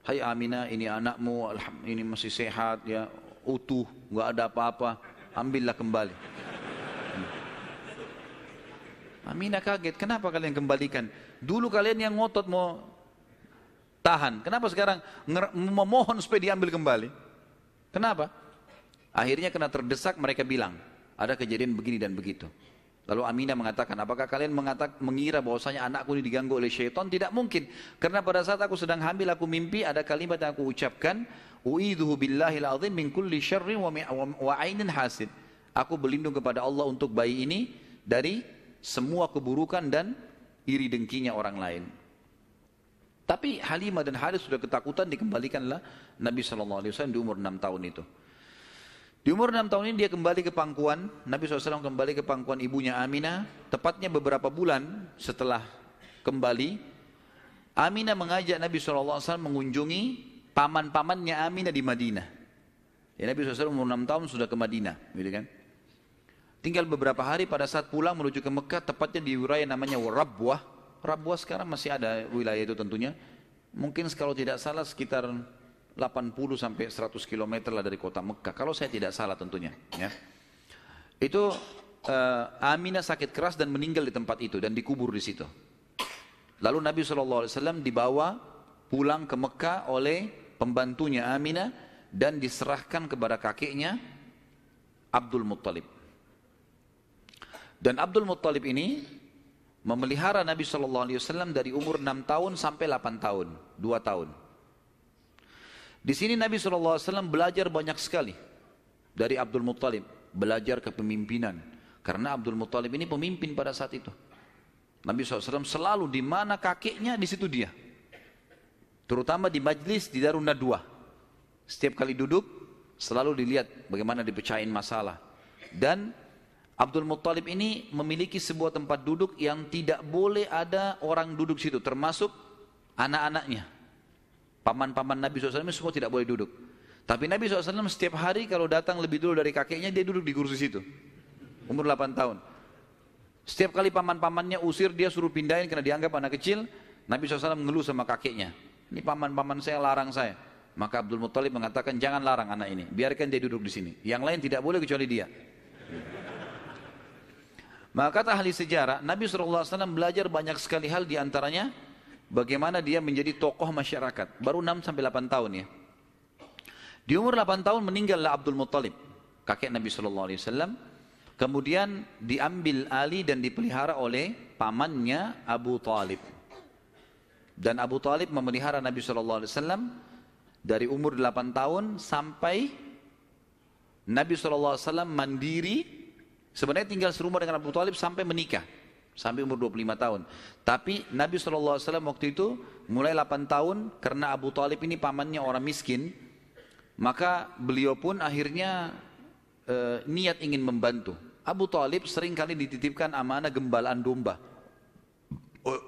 S1: Hai Aminah, ini anakmu, ini masih sehat, ya, utuh, nggak ada apa-apa, ambillah kembali. Aminah kaget, kenapa kalian kembalikan? Dulu kalian yang ngotot mau tahan, kenapa sekarang memohon supaya diambil kembali? Kenapa? Akhirnya kena terdesak, mereka bilang, ada kejadian begini dan begitu. Lalu Aminah mengatakan, apakah kalian mengira bahwasanya anakku ini diganggu oleh syaitan? Tidak mungkin. Karena pada saat aku sedang hamil, aku mimpi ada kalimat yang aku ucapkan, U'idhuhu billahil azim min kulli syarrin wa ainin hasid. Aku berlindung kepada Allah untuk bayi ini dari semua keburukan dan iri dengkinya orang lain. Tapi Halimah dan Harith sudah ketakutan, dikembalikanlah Nabi SAW di umur 6 tahun itu. Di umur 6 tahun ini dia kembali ke pangkuan, Nabi SAW kembali ke pangkuan ibunya Aminah. Tepatnya beberapa bulan setelah kembali, Aminah mengajak Nabi SAW mengunjungi paman-pamannya Aminah di Madinah. Ya, Nabi SAW umur 6 tahun sudah ke Madinah, gitu kan? Tinggal beberapa hari pada saat pulang menuju ke Mekah, tepatnya di wilayah namanya Rabwah. Rabwah sekarang masih ada wilayah itu tentunya. Mungkin kalau tidak salah sekitar 80 sampai 100 km lah dari kota Mekah, kalau saya tidak salah tentunya, ya. Itu Aminah sakit keras dan meninggal di tempat itu dan dikubur di situ. Lalu Nabi SAW dibawa pulang ke Mekah oleh pembantunya Aminah dan diserahkan kepada kakeknya Abdul Muttalib. Dan Abdul Muttalib ini memelihara Nabi SAW dari umur 6 tahun sampai 8 tahun, 2 tahun. Di sini Nabi SAW belajar banyak sekali dari Abdul Muttalib, belajar kepemimpinan. Karena Abdul Muttalib ini pemimpin pada saat itu. Nabi SAW selalu di mana kakeknya, di situ dia. Terutama di majlis di Darun Nadwah. Setiap kali duduk, selalu dilihat bagaimana dipecahin masalah. Dan Abdul Muttalib ini memiliki sebuah tempat duduk yang tidak boleh ada orang duduk situ, termasuk anak-anaknya. Paman-paman Nabi SAW semua tidak boleh duduk. Tapi Nabi SAW setiap hari kalau datang lebih dulu dari kakeknya, dia duduk di kursi situ. Umur 8 tahun. Setiap kali paman-pamannya usir, dia suruh pindahin karena dianggap anak kecil. Nabi SAW mengeluh sama kakeknya. Ini paman-paman saya larang saya. Maka Abdul Muttalib mengatakan, jangan larang anak ini. Biarkan dia duduk di sini. Yang lain tidak boleh kecuali dia. Maka kata ahli sejarah, Nabi SAW belajar banyak sekali hal, diantaranya bagaimana dia menjadi tokoh masyarakat. Baru 6-8 tahun ya. Di umur 8 tahun meninggallah Abdul Muttalib, kakek Nabi SAW. Kemudian diambil alih dan dipelihara oleh pamannya Abu Talib. Dan Abu Talib memelihara Nabi SAW dari umur 8 tahun sampai Nabi SAW mandiri. Sebenarnya tinggal serumah dengan Abu Talib sampai menikah. Sampai umur 25 tahun. Tapi Nabi SAW waktu itu mulai 8 tahun karena Abu Talib ini pamannya orang miskin. Maka beliau pun akhirnya niat ingin membantu. Abu Talib sering kali dititipkan amanah gembalaan domba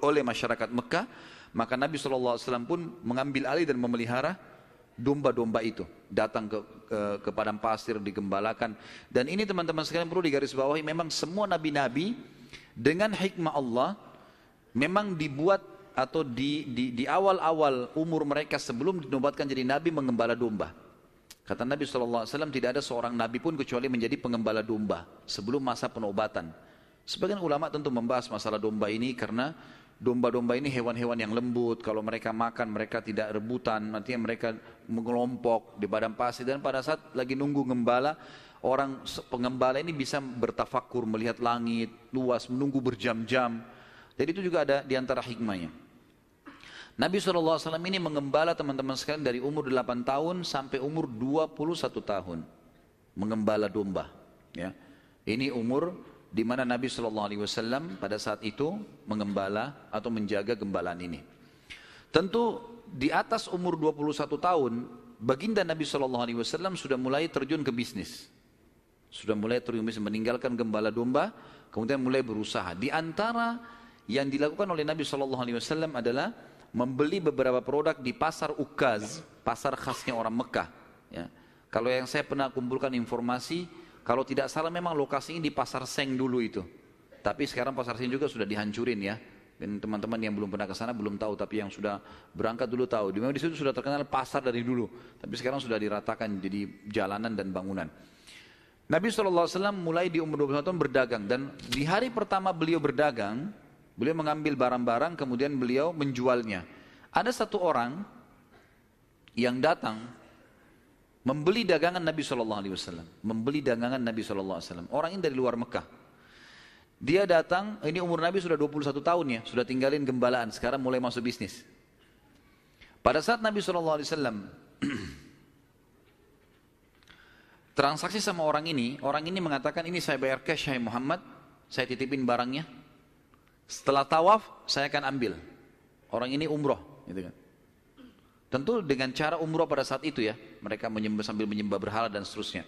S1: oleh masyarakat Mekah. Maka Nabi SAW pun mengambil alih dan memelihara domba-domba itu. Datang ke padang pasir, digembalakan. Dan ini teman-teman sekalian perlu digarisbawahi, memang semua nabi-nabi dengan hikmah Allah memang dibuat atau di awal-awal umur mereka sebelum dinobatkan jadi nabi mengembala domba. Kata Nabi SAW, tidak ada seorang nabi pun kecuali menjadi pengembala domba sebelum masa penobatan. Sebagian ulama tentu membahas masalah domba ini karena domba-domba ini hewan-hewan yang lembut. Kalau mereka makan, mereka tidak rebutan. Nantinya mereka mengelompok di padang pasir. Dan pada saat lagi nunggu gembala, orang pengembala ini bisa bertafakur, melihat langit luas, menunggu berjam-jam. Jadi itu juga ada di antara hikmahnya. Nabi SAW ini mengembala teman-teman sekalian dari umur 8 tahun sampai umur 21 tahun. Mengembala domba. Ya. Ini umur di mana Nabi SAW pada saat itu mengembala atau menjaga gembalaan ini. Tentu di atas umur 21 tahun, baginda Nabi SAW sudah mulai terjun ke bisnis. Sudah mulai terjun ke bisnis, meninggalkan gembala domba, kemudian mulai berusaha. Di antara yang dilakukan oleh Nabi SAW adalah membeli beberapa produk di pasar Ukaz, pasar khasnya orang Mekah. Ya. Kalau yang saya pernah kumpulkan informasi, kalau tidak salah memang lokasinya di pasar Seng dulu itu. Tapi sekarang pasar Senen juga sudah dihancurin ya. Dan teman-teman yang belum pernah ke sana belum tahu, tapi yang sudah berangkat dulu tahu. Memang di situ sudah terkenal pasar dari dulu, tapi sekarang sudah diratakan jadi jalanan dan bangunan. Nabi SAW mulai di umur 21 tahun berdagang, dan di hari pertama beliau berdagang, beliau mengambil barang-barang kemudian beliau menjualnya. Ada satu orang yang datang membeli dagangan Nabi SAW, membeli dagangan Nabi SAW. Orang ini dari luar Mekah. Dia datang, ini umur Nabi sudah 21 tahun ya, sudah tinggalin gembalaan, sekarang mulai masuk bisnis. Pada saat Nabi SAW transaksi sama orang ini mengatakan, ini saya bayar cash, hai Muhammad, saya titipin barangnya. Setelah tawaf, saya akan ambil. Orang ini umroh, gitu kan. Tentu dengan cara umroh pada saat itu ya, mereka sambil menyembah berhala dan seterusnya.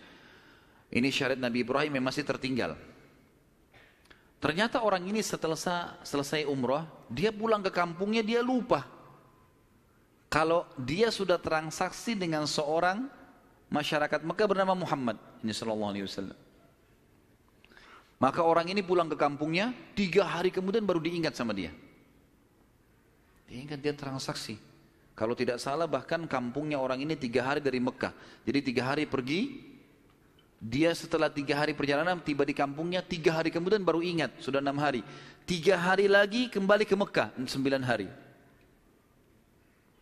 S1: Ini syariat Nabi Ibrahim yang masih tertinggal. Ternyata orang ini setelah selesai umroh, dia pulang ke kampungnya, dia lupa kalau dia sudah transaksi dengan seorang masyarakat Mekah bernama Muhammad ini sallallahu alaihi wasallam. Maka orang ini pulang ke kampungnya, 3 hari kemudian baru diingat sama dia. Diingat dia transaksi. Kalau tidak salah bahkan kampungnya orang ini 3 hari dari Mekah. Jadi 3 hari pergi, dia setelah 3 hari perjalanan tiba di kampungnya, 3 hari kemudian baru ingat, sudah 6 hari. 3 hari lagi kembali ke Mekah, 9 hari.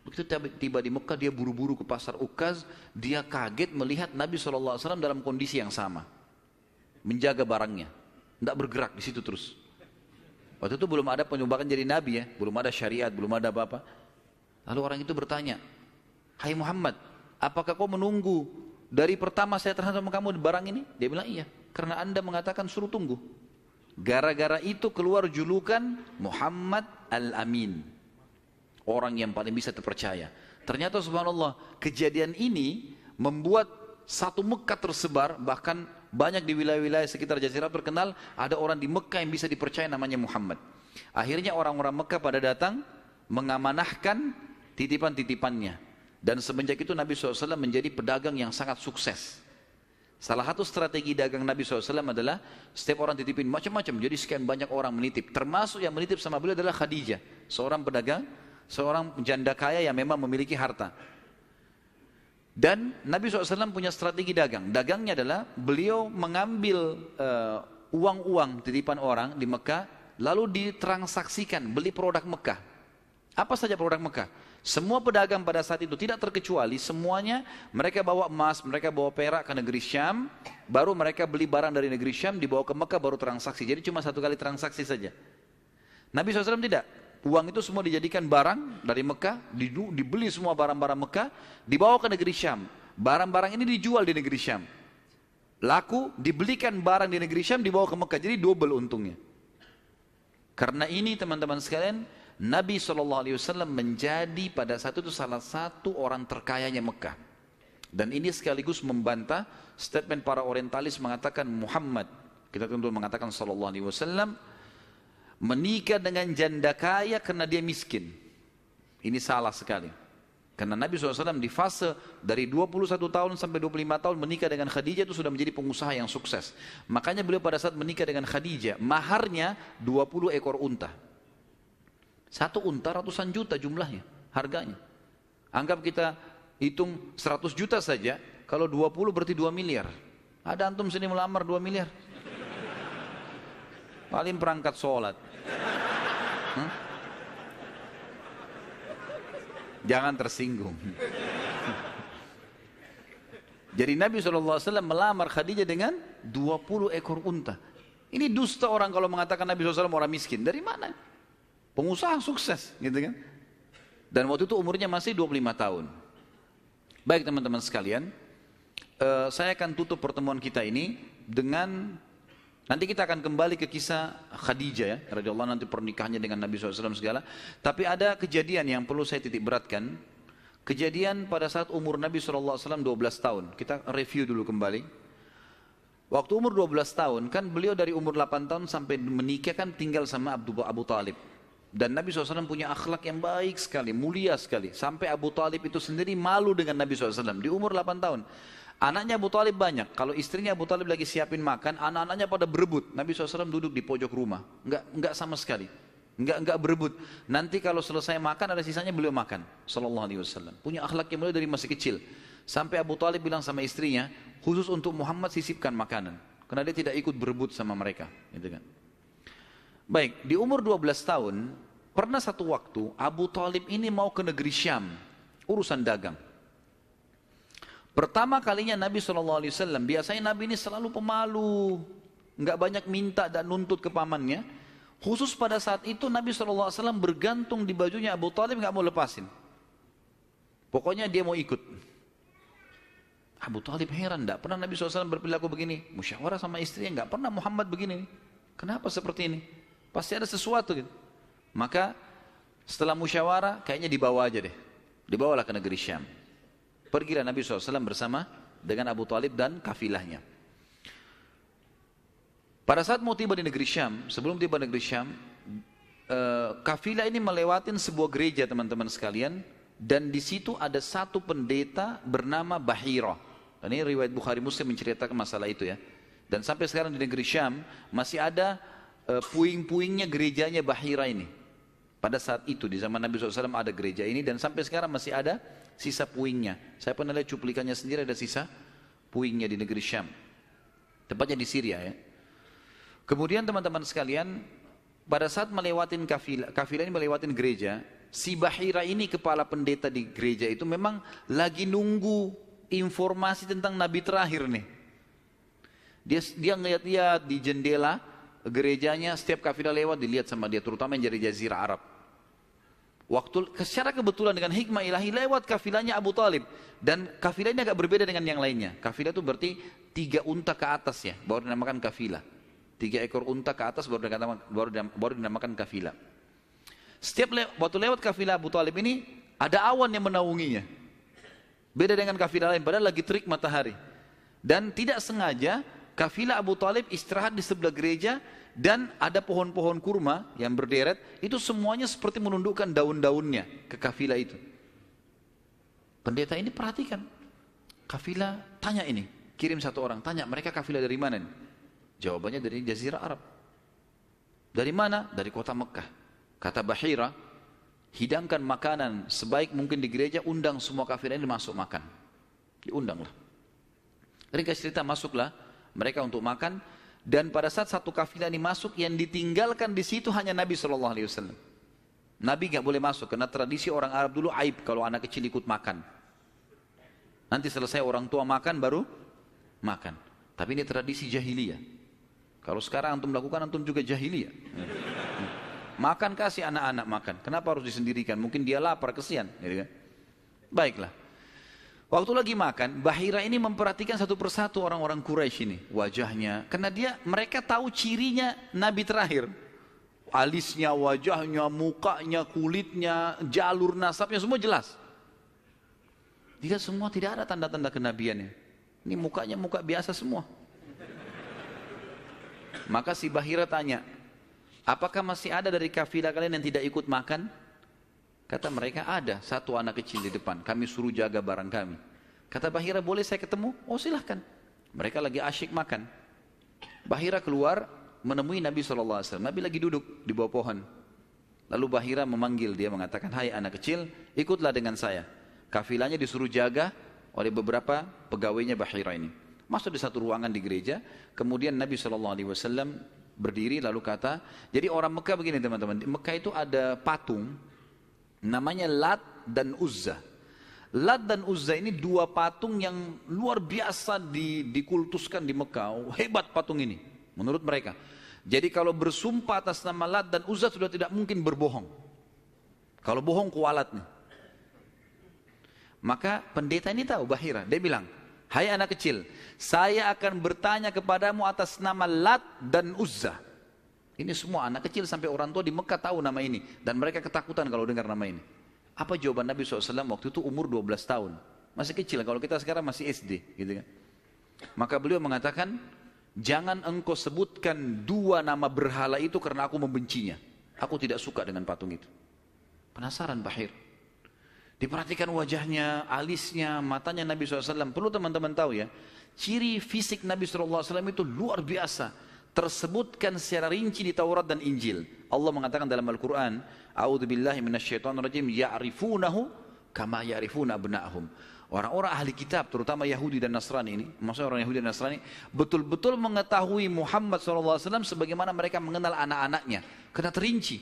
S1: Begitu tiba di Mekah, dia buru-buru ke pasar Ukaz, dia kaget melihat Nabi SAW dalam kondisi yang sama. Menjaga barangnya, tidak bergerak di situ terus. Waktu itu belum ada penyumbatan jadi Nabi ya, belum ada syariat, belum ada apa-apa. Lalu orang itu bertanya, hai Muhammad, apakah kau menunggu dari pertama saya terhadap sama kamu barang ini? Dia bilang iya, karena anda mengatakan suruh tunggu. Gara-gara itu keluar julukan Muhammad Al-Amin, orang yang paling bisa terpercaya. Ternyata subhanallah, kejadian ini membuat satu Mekah tersebar, bahkan banyak di wilayah-wilayah sekitar Jazirah terkenal, ada orang di Mekah yang bisa dipercaya namanya Muhammad. Akhirnya orang-orang Mekah pada datang mengamanahkan titipan-titipannya. Dan semenjak itu Nabi SAW menjadi pedagang yang sangat sukses. Salah satu strategi dagang Nabi SAW adalah setiap orang titipin macam-macam. Jadi sekian banyak orang menitip. Termasuk yang menitip sama beliau adalah Khadijah, seorang pedagang, seorang janda kaya yang memang memiliki harta. Dan Nabi SAW punya strategi dagang. Dagangnya adalah beliau mengambil uang-uang titipan orang di Mekah, lalu ditransaksikan, beli produk Mekah. Apa saja produk Mekah? Semua pedagang pada saat itu tidak terkecuali, semuanya mereka bawa emas, mereka bawa perak ke negeri Syam, baru mereka beli barang dari negeri Syam, dibawa ke Mekah baru transaksi. Jadi cuma 1 kali transaksi saja. Nabi SAW tidak. Uang itu semua dijadikan barang dari Mekah, dibeli semua barang-barang Mekah, dibawa ke negeri Syam. Barang-barang ini dijual di negeri Syam. Laku, dibelikan barang di negeri Syam, dibawa ke Mekah. Jadi double untungnya. Karena ini teman-teman sekalian, Nabi SAW menjadi pada saat itu salah satu orang terkayanya Mekah. Dan ini sekaligus membantah statement para orientalis mengatakan Muhammad, kita tentu mengatakan SAW, menikah dengan janda kaya karena dia miskin. Ini salah sekali. Karena Nabi SAW di fase dari 21 tahun sampai 25 tahun menikah dengan Khadijah itu sudah menjadi pengusaha yang sukses. Makanya beliau pada saat menikah dengan Khadijah, maharnya 20 ekor unta. 1 unta ratusan juta jumlahnya, harganya. Anggap kita hitung 100 juta saja, kalau 20 berarti 2 miliar. Ada antum sini melamar 2 miliar? Paling perangkat sholat. Jangan tersinggung. Jadi Nabi SAW melamar Khadijah dengan 20 ekor unta. Ini dusta orang kalau mengatakan Nabi SAW orang miskin. Dari mana? Pengusaha sukses, gitu kan? Dan waktu itu umurnya masih 25 tahun. Baik teman-teman sekalian, saya akan tutup pertemuan kita ini dengan, nanti kita akan kembali ke kisah Khadijah ya, radhiyallahu nanti pernikahannya dengan Nabi SAW segala. Tapi ada kejadian yang perlu saya titik beratkan. Kejadian pada saat umur Nabi SAW 12 tahun. Kita review dulu kembali. Waktu umur 12 tahun, kan beliau dari umur 8 tahun sampai menikah kan tinggal sama Abu Talib. Dan Nabi SAW punya akhlak yang baik sekali, mulia sekali. Sampai Abu Talib itu sendiri malu dengan Nabi SAW di umur 8 tahun. Anaknya Abu Talib banyak. Kalau istrinya Abu Talib lagi siapin makan, anak-anaknya pada berebut. Nabi SAW duduk di pojok rumah. Enggak sama sekali. Enggak berebut. Nanti kalau selesai makan ada sisanya beliau makan. Sallallahu alaihi wasallam. Punya akhlak yang mulia dari masih kecil. Sampai Abu Talib bilang sama istrinya, khusus untuk Muhammad sisipkan makanan. Karena dia tidak ikut berebut sama mereka. Gitu kan. Baik, di umur 12 tahun, pernah satu waktu Abu Talib ini mau ke negeri Syam. Urusan dagang. Pertama kalinya Nabi SAW, biasanya Nabi ini selalu pemalu, nggak banyak minta dan nuntut ke pamannya. Khusus pada saat itu Nabi SAW bergantung di bajunya Abu Talib, nggak mau lepasin. Pokoknya dia mau ikut. Abu Talib heran, nggak pernah Nabi SAW berperilaku begini. Musyawarah sama istrinya, nggak pernah Muhammad begini. Kenapa seperti ini? Pasti ada sesuatu gitu. Maka setelah musyawarah, kayaknya dibawa aja deh. Dibawalah ke negeri Syam. Pergilah Nabi SAW bersama dengan Abu Talib dan kafilahnya. Pada saat mau tiba di negeri Syam, sebelum tiba di negeri Syam, kafilah ini melewatin sebuah gereja teman-teman sekalian, dan di situ ada satu pendeta bernama Bahira. Dan ini riwayat Bukhari Muslim menceritakan masalah itu ya. Dan sampai sekarang di negeri Syam masih ada puing-puingnya gerejanya Bahira ini. Pada saat itu di zaman Nabi SAW ada gereja ini dan sampai sekarang masih ada sisa puingnya. Saya pernah lihat cuplikannya sendiri, ada sisa puingnya di negeri Syam. Tepatnya di Syria ya. Kemudian teman-teman sekalian, pada saat melewatin kafilah ini melewatin gereja, si Bahira ini kepala pendeta di gereja itu memang lagi nunggu informasi tentang Nabi terakhir nih. Dia ngeliat-liat di jendela gerejanya, setiap kafilah lewat dilihat sama dia, terutama yang dari Jazirah Arab. Secara kebetulan dengan hikmah ilahi lewat kafilahnya Abu Talib, dan kafilah ini agak berbeda dengan yang lainnya. Kafilah itu berarti 3 unta ke atas ya, baru dinamakan kafilah. 3 ekor unta ke atas baru dinamakan kafilah. Waktu lewat kafilah Abu Talib ini ada awan yang menaunginya. Beda dengan kafilah lain, padahal lagi terik matahari. Dan tidak sengaja kafilah Abu Talib istirahat di sebelah gereja dan ada pohon-pohon kurma yang berderet, itu semuanya seperti menundukkan daun-daunnya ke kafilah itu. Pendeta ini perhatikan, kafilah tanya ini, kirim satu orang, tanya mereka kafilah dari mana nih? Jawabannya dari Jazirah Arab. Dari mana? Dari kota Mekah. Kata Bahira, hidangkan makanan sebaik mungkin di gereja, undang semua kafilah ini masuk makan. Diundanglah. Ringkas cerita, masuklah mereka untuk makan, dan pada saat satu kafilah ini masuk, yang ditinggalkan di situ hanya Nabi SAW. Nabi nggak boleh masuk karena tradisi orang Arab dulu aib kalau anak kecil ikut makan. Nanti selesai orang tua makan baru makan. Tapi ini tradisi jahiliyah. Kalau sekarang antum lakukan, antum juga jahiliyah. Makan, kasih anak-anak makan. Kenapa harus disendirikan? Mungkin dia lapar, kesian. Gitu kan? Baiklah. Waktu lagi makan, Bahira ini memperhatikan satu persatu orang-orang Quraisy ini, wajahnya. Karena mereka tahu cirinya Nabi terakhir. Alisnya, wajahnya, mukanya, kulitnya, jalur nasabnya, semua jelas. Tidak semua, tidak ada tanda-tanda kenabiannya. Ini mukanya muka biasa semua. Maka si Bahira tanya, apakah masih ada dari kafilah kalian yang tidak ikut makan? Kata mereka, ada satu anak kecil di depan, kami suruh jaga barang kami. Kata Bahira, boleh saya ketemu? Oh silahkan. Mereka lagi asyik makan. Bahira keluar menemui Nabi SAW. Nabi lagi duduk di bawah pohon. Lalu Bahira memanggil dia, mengatakan, hai anak kecil, ikutlah dengan saya. Kafilahnya disuruh jaga oleh beberapa pegawainya Bahira ini. Masuk di satu ruangan di gereja. Kemudian Nabi SAW berdiri lalu kata, jadi orang Mekah begini teman-teman, di Mekah itu ada patung namanya Lat dan Uzza. Lat dan Uzza ini 2 patung yang luar biasa dikultuskan di Mekah. Hebat patung ini menurut mereka. Jadi kalau bersumpah atas nama Lat dan Uzza sudah tidak mungkin berbohong. Kalau bohong kualat nih. Maka pendeta ini tahu Bahira, dia bilang, hai anak kecil, saya akan bertanya kepadamu atas nama Lat dan Uzza. Ini semua anak kecil sampai orang tua di Mekah tahu nama ini. Dan mereka ketakutan kalau dengar nama ini. Apa jawaban Nabi SAW waktu itu umur 12 tahun. Masih kecil, kalau kita sekarang masih SD. Gitu kan. Maka beliau mengatakan, jangan engkau sebutkan 2 nama berhala itu karena aku membencinya. Aku tidak suka dengan patung itu. Penasaran Bahir. Diperhatikan wajahnya, alisnya, matanya Nabi SAW. Perlu teman-teman tahu ya, ciri fisik Nabi SAW itu luar biasa. Tersebutkan secara rinci di Taurat dan Injil. Allah mengatakan dalam Al-Quran, A'udzubillahi minasyaitonirrajim, ya'rifunahu kama ya'rifuna abna'ahum. Orang-orang ahli kitab, terutama Yahudi dan Nasrani ini, maksudnya orang Yahudi dan Nasrani, betul-betul mengetahui Muhammad SAW sebagaimana mereka mengenal anak-anaknya. Karena terinci.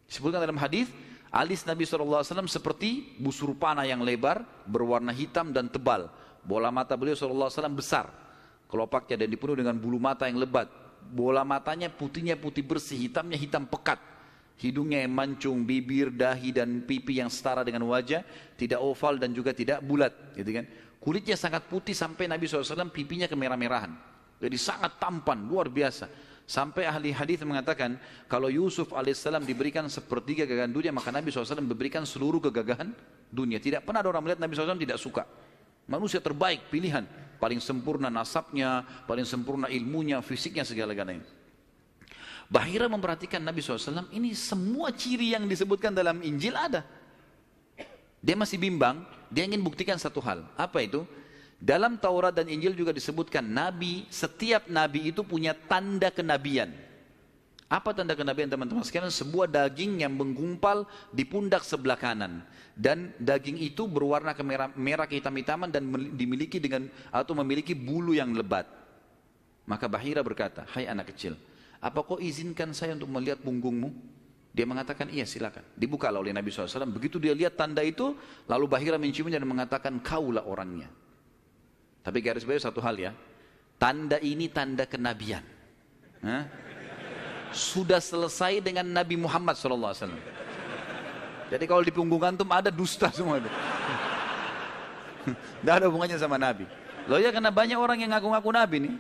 S1: Disebutkan dalam hadis, alis Nabi SAW seperti busur panah yang lebar, berwarna hitam dan tebal. Bola mata beliau SAW besar, kelopaknya dan dipenuhi dengan bulu mata yang lebat. Bola matanya putihnya putih bersih, hitamnya hitam pekat. Hidungnya yang mancung, bibir, dahi dan pipi yang setara dengan wajah, tidak oval dan juga tidak bulat, gitu kan. Kulitnya sangat putih sampai Nabi SAW pipinya kemerah-merahan. Jadi sangat tampan, luar biasa. Sampai ahli hadis mengatakan kalau Yusuf alaihissalam diberikan sepertiga gagahan dunia, maka Nabi SAW memberikan seluruh kegagahan dunia. Tidak pernah ada orang melihat Nabi SAW tidak suka. Manusia terbaik, pilihan, paling sempurna nasabnya, paling sempurna ilmunya, fisiknya, segala-galanya. Bahira memperhatikan Nabi SAW, ini semua ciri yang disebutkan dalam Injil ada. Dia masih bimbang, dia ingin buktikan satu hal. Apa itu? Dalam Taurat dan Injil juga disebutkan Nabi, setiap Nabi itu punya tanda kenabian. Apa tanda kenabian teman-teman sekalian? Sebuah daging yang menggumpal di pundak sebelah kanan. Dan daging itu berwarna merah kehitam-hitaman dan dimiliki dengan atau memiliki bulu yang lebat. Maka Bahira berkata, hai anak kecil, apa kau izinkan saya untuk melihat punggungmu? Dia mengatakan, iya silakan. Dibukalah oleh Nabi SAW. Begitu dia lihat tanda itu, lalu Bahira menciumnya dan mengatakan, kaulah orangnya. Tapi garis bawah satu hal ya, tanda ini tanda kenabian. Sudah selesai dengan Nabi Muhammad SAW. Jadi kalau di punggung antum ada dusta semua itu. Tidak ada hubungannya sama Nabi. Loh ya, karena banyak orang yang ngaku-ngaku Nabi nih.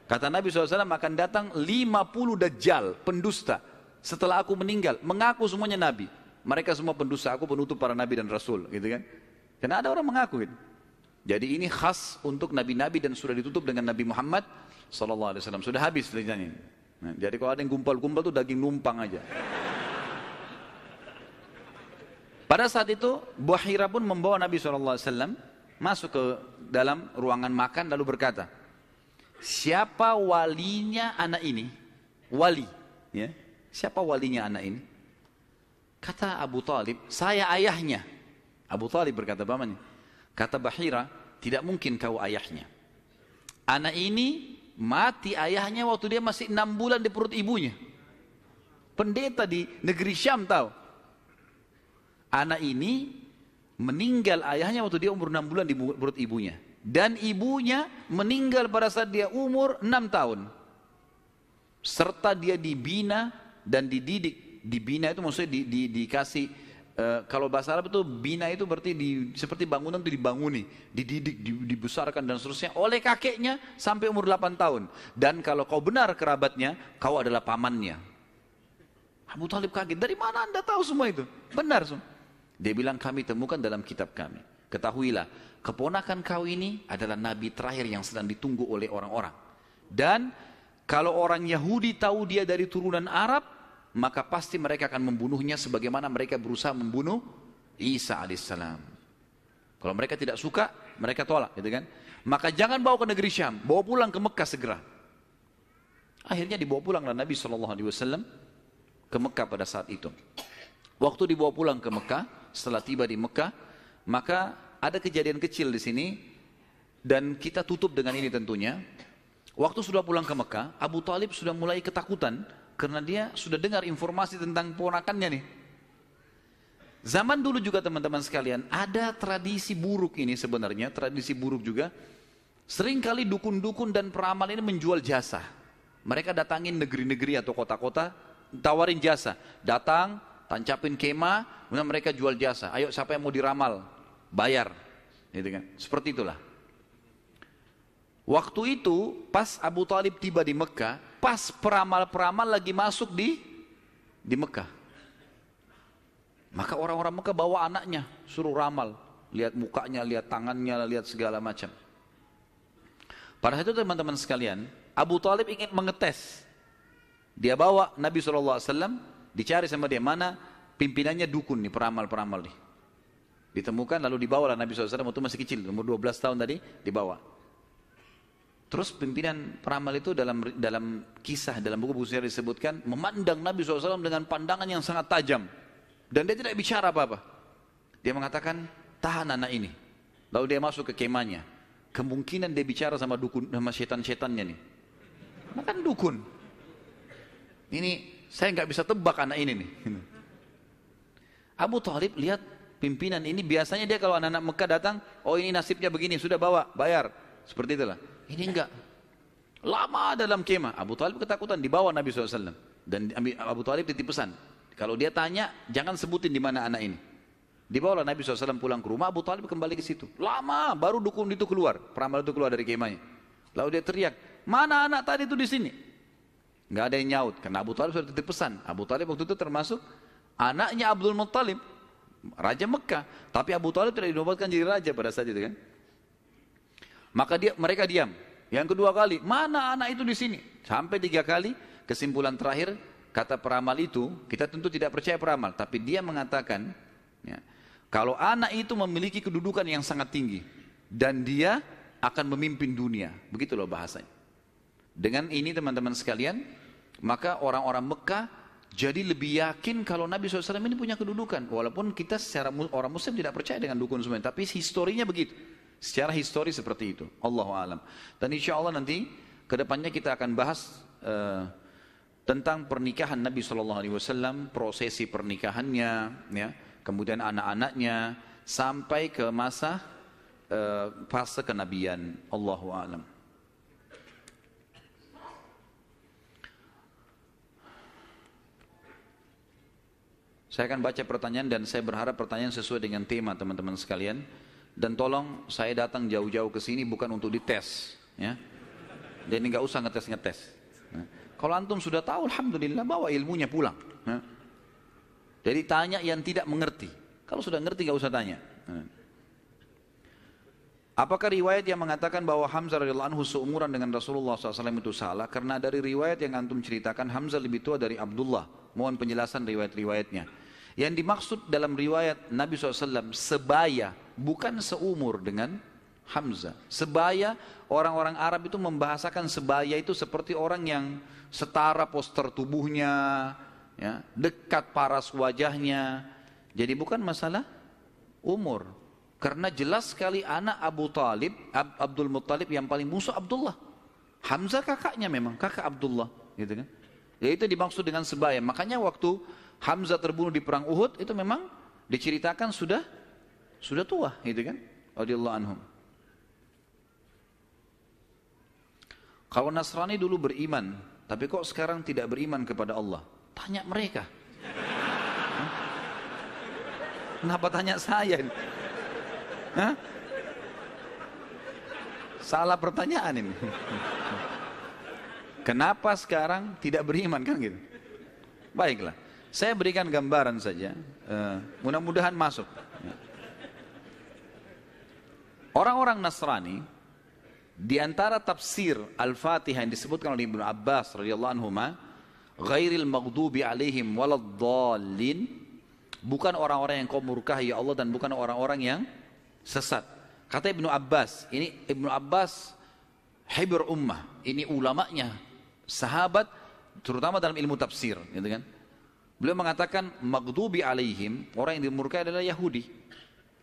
S1: Kata Nabi SAW akan datang 50 dajjal, pendusta. Setelah aku meninggal, mengaku semuanya Nabi. Mereka semua pendusta, aku penutup para Nabi dan Rasul. Gitu kan? Karena ada orang mengaku gitu. Jadi ini khas untuk Nabi-Nabi dan sudah ditutup dengan Nabi Muhammad SAW. Sudah habis ceritanya. Nah, jadi kalau ada yang gumpal-gumpal itu daging numpang aja. Pada saat itu, Bahira pun membawa Nabi SAW masuk ke dalam ruangan makan lalu berkata, siapa walinya anak ini? Wali, ya. Siapa walinya anak ini? Kata Abu Talib, saya ayahnya. Abu Talib berkata, pamannya. Kata Bahira, tidak mungkin kau ayahnya. Anak ini mati ayahnya waktu dia masih 6 bulan di perut ibunya. Pendeta di negeri Syam tahu. Anak ini meninggal ayahnya waktu dia umur 6 bulan di perut ibunya. Dan ibunya meninggal pada saat dia umur 6 tahun. Serta dia dibina dan dididik. Dibina itu maksudnya dikasih, kalau bahasa Arab itu bina itu berarti seperti bangunan itu dibanguni. Dididik, dibesarkan dan seterusnya oleh kakeknya sampai umur 8 tahun. Dan kalau kau benar kerabatnya, kau adalah pamannya. Abu Talib kaget, dari mana anda tahu semua itu? Benar semua. Dia bilang, kami temukan dalam kitab kami. Ketahuilah, keponakan kau ini adalah nabi terakhir yang sedang ditunggu oleh orang-orang. Dan kalau orang Yahudi tahu dia dari turunan Arab, maka pasti mereka akan membunuhnya sebagaimana mereka berusaha membunuh Isa alaihissalam. Kalau mereka tidak suka, mereka tolak, gitu kan? Maka jangan bawa ke negeri Syam, bawa pulang ke Mekah segera. Akhirnya dibawa pulanglah Nabi SAW ke Mekah pada saat itu. Waktu dibawa pulang ke Mekah, setelah tiba di Mekah, maka ada kejadian kecil di sini dan kita tutup dengan ini tentunya. Waktu sudah pulang ke Mekah, Abu Talib sudah mulai ketakutan karena dia sudah dengar informasi tentang ponakannya nih. Zaman dulu juga teman-teman sekalian, ada tradisi buruk ini sebenarnya, tradisi buruk juga. Seringkali dukun-dukun dan peramal ini menjual jasa. Mereka datangin negeri-negeri atau kota-kota, tawarin jasa. Datang, tancapin kemah, kemudian mereka jual jasa. Ayo siapa yang mau diramal, bayar. Gitu kan? Seperti itulah. Waktu itu, pas Abu Talib tiba di Mekah, pas peramal-peramal lagi masuk di Mekah. Maka orang-orang Mekah bawa anaknya, suruh ramal. Lihat mukanya, lihat tangannya, lihat segala macam. Pada saat itu teman-teman sekalian, Abu Talib ingin mengetes. Dia bawa Nabi SAW, dicari sama dia, mana pimpinannya dukun nih, peramal-peramal nih. Ditemukan lalu dibawalah Nabi SAW waktu masih kecil, umur 12 tahun tadi dibawa. Terus pimpinan peramal itu dalam kisah, dalam buku-buku sejarah disebutkan, memandang Nabi SAW dengan pandangan yang sangat tajam. Dan dia tidak bicara apa-apa. Dia mengatakan, tahan anak ini. Lalu dia masuk ke kemahnya. Kemungkinan dia bicara sama dukun, sama setan-setannya nih. Nah kan dukun. Ini saya nggak bisa tebak anak ini nih. Abu Thalib lihat pimpinan ini, biasanya dia kalau anak-anak Mekah datang, oh ini nasibnya begini, sudah bawa, bayar. Seperti itulah. Ini enggak. Lama dalam kemah. Abu Thalib ketakutan, dibawa Nabi SAW. Dan Abu Thalib titip pesan. Kalau dia tanya, jangan sebutin di mana anak ini. Dibawalah Nabi SAW pulang ke rumah, Abu Thalib kembali ke situ. Lama, baru dukun itu keluar. Peramal itu keluar dari kemahnya. Lalu dia teriak, mana anak tadi itu di sini? Enggak ada yang nyaut, karena Abu Thalib sudah titip pesan. Abu Thalib waktu itu termasuk anaknya Abdul Muttalib, Raja Mekah. Tapi Abu Thalib tidak dinobatkan jadi raja pada saat itu kan. Maka mereka diam. Yang kedua kali, mana anak itu di sini? Sampai 3 kali, kesimpulan terakhir, kata peramal itu, kita tentu tidak percaya peramal, tapi dia mengatakan, ya, kalau anak itu memiliki kedudukan yang sangat tinggi, dan dia akan memimpin dunia. Begitu loh bahasanya. Dengan ini teman-teman sekalian, maka orang-orang Mekah jadi lebih yakin kalau Nabi SAW ini punya kedudukan. Walaupun kita secara orang Muslim tidak percaya dengan dukun semuanya, tapi historinya begitu. Secara histori seperti itu. Allahu a'lam. Dan insya Allah nanti kedepannya kita akan bahas tentang pernikahan Nabi SAW, prosesi pernikahannya, ya, kemudian anak-anaknya, sampai ke masa fase kenabian. Allahu a'lam. Saya akan baca pertanyaan dan saya berharap pertanyaan sesuai dengan tema teman-teman sekalian. Dan tolong saya datang jauh-jauh ke sini bukan untuk dites, ya. Dan nggak usah ngetes-ngetes. Nah, kalau antum sudah tahu, alhamdulillah, bawa ilmunya pulang. Nah. Jadi tanya yang tidak mengerti. Kalau sudah ngerti nggak usah tanya. Nah. Apakah riwayat yang mengatakan bahwa Hamzah radhiyallahu anhu seumuran dengan Rasulullah SAW itu salah? Karena dari riwayat yang antum ceritakan, Hamzah lebih tua dari Abdullah. Mohon penjelasan riwayat-riwayatnya. Yang dimaksud dalam riwayat Nabi SAW sebaya, bukan seumur dengan Hamzah. Sebaya, orang-orang Arab itu membahasakan sebaya itu seperti orang yang setara postur tubuhnya, ya, dekat paras wajahnya. Jadi bukan masalah umur. Karena jelas sekali anak Abu Talib, Abdul Muttalib yang paling musuh Abdullah. Hamzah kakaknya memang, kakak Abdullah, gitu kan. Ya itu dimaksud dengan sebaya. Makanya waktu Hamzah terbunuh di perang Uhud itu memang diceritakan sudah tua, gitu kan? Radhiyallahu anhum. Kalau Nasrani dulu beriman, tapi kok sekarang tidak beriman kepada Allah? Tanya mereka. Kenapa tanya saya? Hah? Salah pertanyaan ini. Kenapa sekarang tidak beriman kan gitu? Baiklah, saya berikan gambaran saja. Mudah-mudahan masuk. Orang-orang Nasrani di antara tafsir Al-Fatihah yang disebutkan oleh Ibnu Abbas radhiyallahu anhu, ghairil maghdubi alaihim waladdallin, bukan orang-orang yang kau murkahi ya Allah dan bukan orang-orang yang sesat. Kata Ibnu Abbas, ini Ibnu Abbas hibr ummah, ini ulamanya, sahabat, terutama dalam ilmu tafsir, gitu kan? Beliau mengatakan maghdubi alaihim, orang yang dimurkai adalah Yahudi.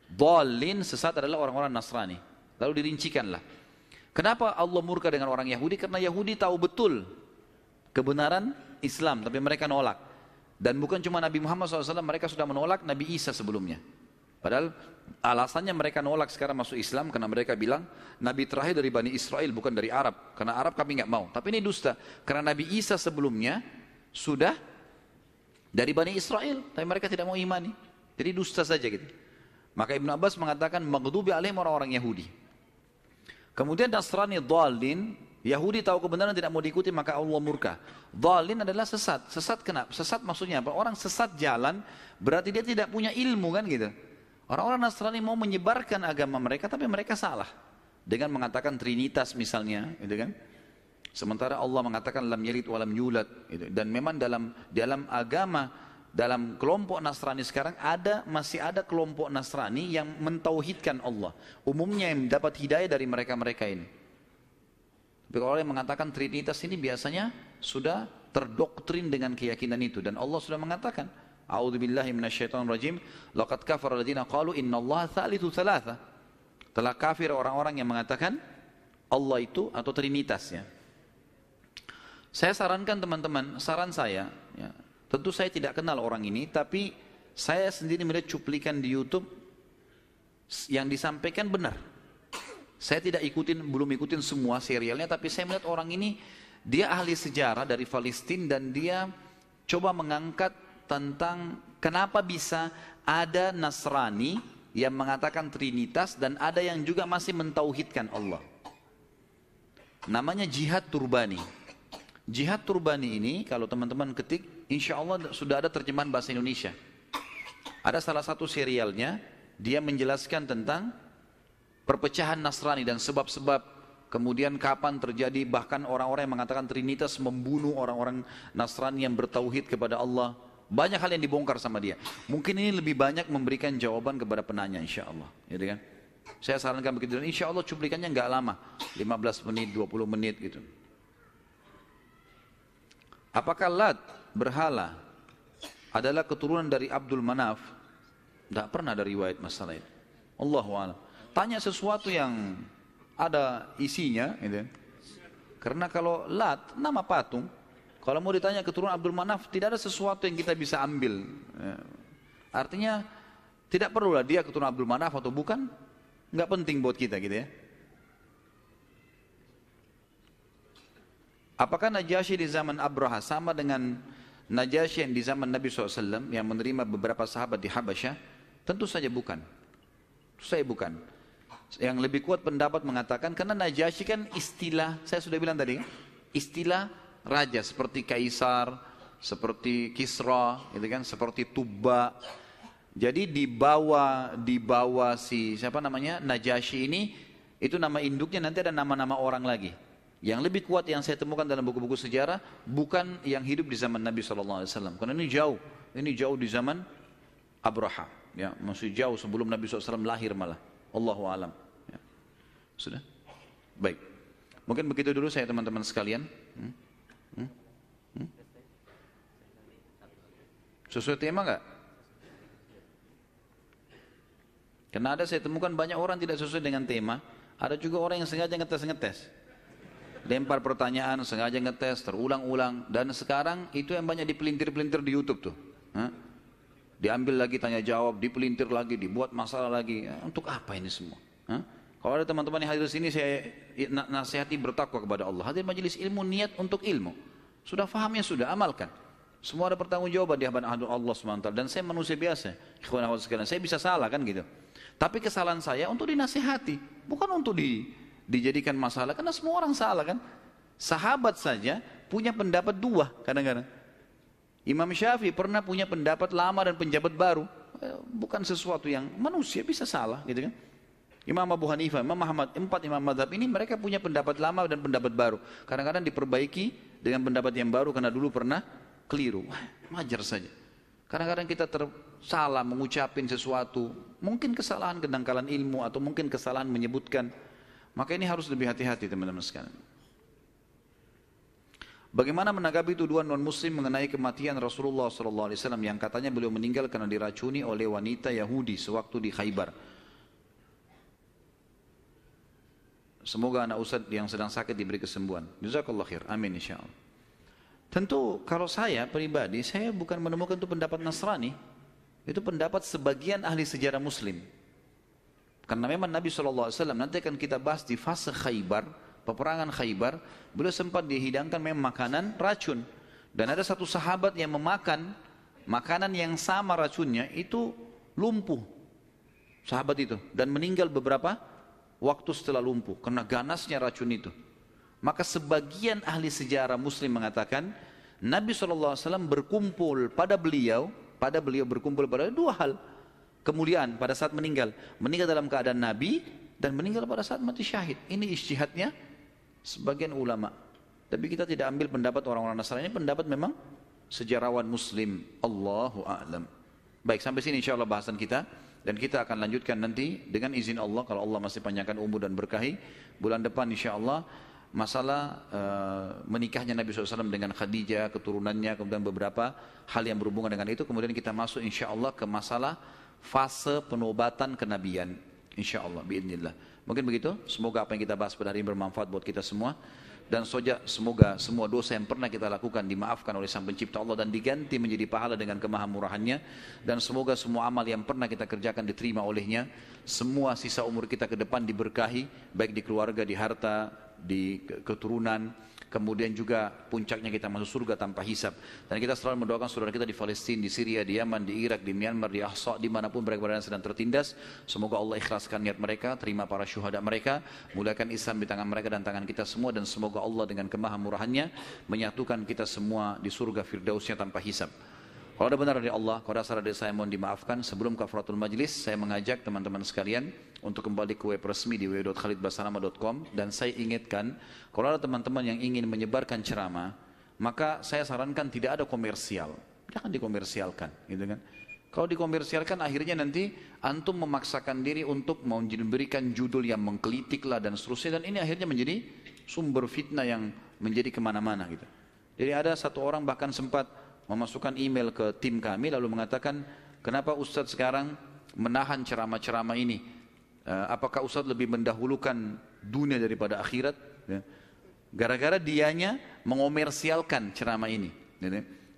S1: Dhalin, sesat adalah orang-orang Nasrani. Lalu dirincikanlah. Kenapa Allah murka dengan orang Yahudi? Karena Yahudi tahu betul kebenaran Islam, tapi mereka nolak. Dan bukan cuma Nabi Muhammad SAW, mereka sudah menolak Nabi Isa sebelumnya. Padahal alasannya mereka nolak sekarang masuk Islam karena mereka bilang Nabi terakhir dari Bani Israel, bukan dari Arab. Karena Arab kami nggak mau. Tapi ini dusta. Karena Nabi Isa sebelumnya sudah dari Bani Israel, tapi mereka tidak mau imani. Jadi dusta saja gitu. Maka Ibnu Abbas mengatakan maghdubi alaihim, orang-orang Yahudi. Kemudian Nasrani dhalin, Yahudi tahu kebenaran tidak mau diikuti maka Allah murka. Dhalin adalah sesat. Sesat kenapa? Sesat maksudnya apa? Orang sesat jalan berarti dia tidak punya ilmu kan gitu. Orang-orang Nasrani mau menyebarkan agama mereka tapi mereka salah. Dengan mengatakan Trinitas misalnya, gitu kan? Sementara Allah mengatakan lam yalid wa lam yulad, gitu. Dan memang dalam agama dalam kelompok Nasrani sekarang masih ada kelompok Nasrani yang mentauhidkan Allah. Umumnya yang dapat hidayah dari mereka-mereka ini. Tapi kalau orang yang mengatakan Trinitas ini biasanya sudah terdoktrin dengan keyakinan itu. Dan Allah sudah mengatakan, A'udzubillahi minasyaitonirrajim, laqad kafara alladziina qalu innallaha tsalitsu tsalatsa. Telah kafir orang-orang yang mengatakan Allah itu atau Trinitas ya. Saya sarankan teman-teman, saran saya ya, tentu saya tidak kenal orang ini, tapi saya sendiri melihat cuplikan di YouTube yang disampaikan benar. Saya tidak belum ikutin semua serialnya, tapi saya melihat orang ini, dia ahli sejarah dari Palestina dan dia coba mengangkat tentang kenapa bisa ada Nasrani yang mengatakan Trinitas dan ada yang juga masih mentauhidkan Allah. Namanya Jihad Turbani. Jihad Turbani ini kalau teman-teman ketik, insya Allah sudah ada terjemahan bahasa Indonesia. Ada salah satu serialnya, dia menjelaskan tentang perpecahan Nasrani dan sebab-sebab, kemudian kapan terjadi, bahkan orang-orang yang mengatakan Trinitas membunuh orang-orang Nasrani yang bertauhid kepada Allah. Banyak hal yang dibongkar sama dia. Mungkin ini lebih banyak memberikan jawaban kepada penanya insya Allah, gitu kan? Saya sarankan begitu, dan insya Allah cuplikannya nggak lama, 15 menit, 20 menit gitu. Apakah Lat, berhala, adalah keturunan dari Abdul Manaf? Tidak pernah ada riwayat masalah itu. Allahu a'lam. Tanya sesuatu yang ada isinya, gitu. Karena kalau Lat, nama patung, kalau mau ditanya keturunan Abdul Manaf, tidak ada sesuatu yang kita bisa ambil. Artinya, tidak perlulah dia keturunan Abdul Manaf atau bukan, nggak penting buat kita gitu ya. Apakah Najasyi di zaman Abraha sama dengan Najasyi yang di zaman Nabi SAW yang menerima beberapa sahabat di Habasyah? Tentu saja bukan. Tentu saja bukan. Yang lebih kuat pendapat mengatakan karena Najasyi kan istilah, saya sudah bilang tadi, istilah raja seperti Kaisar, seperti Kisra, gitu kan, seperti Tubba. Jadi di bawah si siapa namanya Najasyi ini, itu nama induknya, nanti ada nama-nama orang lagi. Yang lebih kuat yang saya temukan dalam buku-buku sejarah bukan yang hidup di zaman Nabi SAW, karena ini jauh di zaman Abraha, ya, masih jauh sebelum Nabi SAW lahir malah. Allahu a'lam. Ya. Sudah, baik. Mungkin begitu dulu saya teman-teman sekalian. Sesuai tema nggak? Karena ada saya temukan banyak orang tidak sesuai dengan tema. Ada juga orang yang sengaja ngetes. Lempar pertanyaan, sengaja ngetes, terulang-ulang. Dan sekarang itu yang banyak dipelintir-pelintir di YouTube tuh. Diambil lagi tanya jawab, dipelintir lagi, dibuat masalah lagi. Untuk apa ini semua? Kalau ada teman-teman yang hadir di sini, saya nasihati bertakwa kepada Allah. Hadir majelis ilmu, niat untuk ilmu. Sudah fahamnya, sudah amalkan. Semua ada pertanggungjawaban di hadapan Allah SWT. Dan saya manusia biasa. Saya bisa salah kan gitu. Tapi kesalahan saya untuk dinasihati, bukan untuk dijadikan masalah. Karena semua orang salah kan. Sahabat saja punya pendapat dua kadang-kadang. Imam Syafi'i pernah punya pendapat lama dan pendapat baru. Bukan sesuatu yang manusia bisa salah gitu kan. Imam Abu Hanifah, Imam Ahmad, 4 imam mazhab ini mereka punya pendapat lama dan pendapat baru. Kadang-kadang diperbaiki dengan pendapat yang baru karena dulu pernah keliru. Wajar saja. Kadang-kadang kita salah mengucapin sesuatu. Mungkin kesalahan kedangkalan ilmu atau mungkin kesalahan menyebutkan. Maka ini harus lebih hati-hati teman-teman sekalian. Bagaimana menanggapi tuduhan non-muslim mengenai kematian Rasulullah SAW yang katanya beliau meninggal karena diracuni oleh wanita Yahudi sewaktu di Khaybar. Semoga anak ustadz yang sedang sakit diberi kesembuhan. Jazakallah khair. Amin insyaAllah. Tentu kalau saya pribadi, saya bukan menemukan itu pendapat Nasrani. Itu pendapat sebagian ahli sejarah muslim. Karena memang Nabi SAW, nanti akan kita bahas di fase Khaybar, peperangan Khaybar, beliau sempat dihidangkan memang makanan racun. Dan ada satu sahabat yang memakan makanan yang sama racunnya, itu lumpuh. Sahabat itu. Dan meninggal beberapa waktu setelah lumpuh, karena ganasnya racun itu. Maka sebagian ahli sejarah muslim mengatakan, Nabi SAW berkumpul pada beliau berkumpul pada dua hal. Kemuliaan pada saat meninggal dalam keadaan Nabi dan meninggal pada saat mati syahid. Ini ijtihadnya sebagian ulama. Tapi kita tidak ambil pendapat orang-orang Nasrani, ini pendapat memang sejarawan muslim. Allahu a'lam. Baik, sampai sini insya Allah bahasan kita. Dan kita akan lanjutkan nanti dengan izin Allah, kalau Allah masih panjangkan umur dan berkahi, bulan depan insya Allah masalah menikahnya Nabi SAW dengan Khadijah, keturunannya, kemudian beberapa hal yang berhubungan dengan itu. Kemudian kita masuk insya Allah ke masalah fase penobatan kenabian, insya Allah, biidznillah. Mungkin begitu, semoga apa yang kita bahas pada hari ini bermanfaat buat kita semua. Dan semoga semua dosa yang pernah kita lakukan dimaafkan oleh Sang Pencipta Allah dan diganti menjadi pahala dengan kemahamurahannya. Dan semoga semua amal yang pernah kita kerjakan diterima olehnya. Semua sisa umur kita ke depan diberkahi, baik di keluarga, di harta, di keturunan. Kemudian juga puncaknya kita masuk surga tanpa hisab. Dan kita selalu mendoakan saudara kita di Palestina, di Syria, di Yaman, di Irak, di Myanmar, di Ahsa, dimanapun mereka berada sedang tertindas. Semoga Allah ikhlaskan niat mereka, terima para syuhada mereka, muliakan Islam di tangan mereka dan tangan kita semua. Dan semoga Allah dengan kemahamurahannya menyatukan kita semua di surga firdausnya tanpa hisab. Kalau ada benar dari Allah, kalau ada salah dari saya mohon dimaafkan. Sebelum kafaratul majlis, saya mengajak teman-teman sekalian untuk kembali ke web resmi di www.khalidbasalamah.com. Dan saya ingatkan, kalau ada teman-teman yang ingin menyebarkan ceramah, maka saya sarankan tidak ada komersial. Jangan dikomersialkan, gitu kan. Kalau dikomersialkan akhirnya nanti antum memaksakan diri untuk memberikan judul yang menggelitik lah dan seterusnya. Dan ini akhirnya menjadi sumber fitnah yang menjadi kemana-mana gitu. Jadi ada satu orang bahkan sempat memasukkan email ke tim kami lalu mengatakan, kenapa Ustadz sekarang menahan ceramah-ceramah ini? Apakah Ustadz lebih mendahulukan dunia daripada akhirat? Gara-gara dianya mengomersialkan ceramah ini.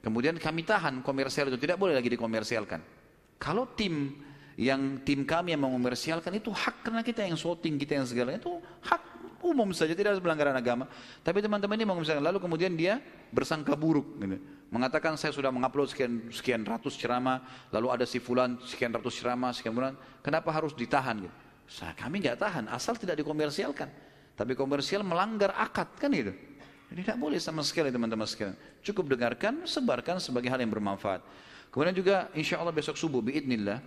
S1: Kemudian kami tahan komersial itu, tidak boleh lagi dikomersialkan. Kalau tim kami yang mengomersialkan itu hak, karena kita yang shooting, kita yang segala itu hak umum saja, tidak ada pelanggaran agama. Tapi teman-teman ini mengomersialkan, lalu kemudian dia bersangka buruk, mengatakan saya sudah mengupload sekian ratus ceramah, lalu ada si fulan sekian ratus ceramah, sekian bulan, kenapa harus ditahan? Kami nggak tahan, asal tidak dikomersialkan. Tapi komersial melanggar akad, kan gitu. Jadi tidak boleh sama sekali teman-teman sekalian. Cukup dengarkan, sebarkan sebagai hal yang bermanfaat. Kemudian juga insya Allah besok subuh biidznillah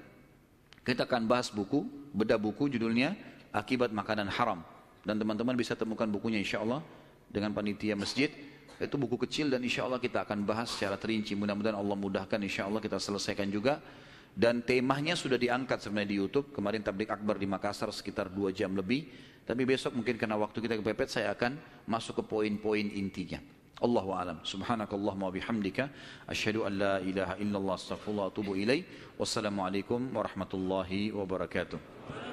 S1: kita akan bahas buku, bedah buku judulnya Akibat Makanan Haram. Dan teman-teman bisa temukan bukunya insya Allah dengan panitia masjid. Itu buku kecil dan insya Allah kita akan bahas secara terinci. Mudah-mudahan Allah mudahkan, insya Allah kita selesaikan juga. Dan temanya sudah diangkat sebenarnya di YouTube. Kemarin tablik akbar di Makassar sekitar 2 jam lebih. Tapi besok mungkin karena waktu kita kepepet, saya akan masuk ke poin-poin intinya. Allahu a'lam. Subhanakallahumma wa bihamdika asyhadu an la ilaha illallah astaghfirullah wa atubu ilaih. Wassalamualaikum warahmatullahi wabarakatuh.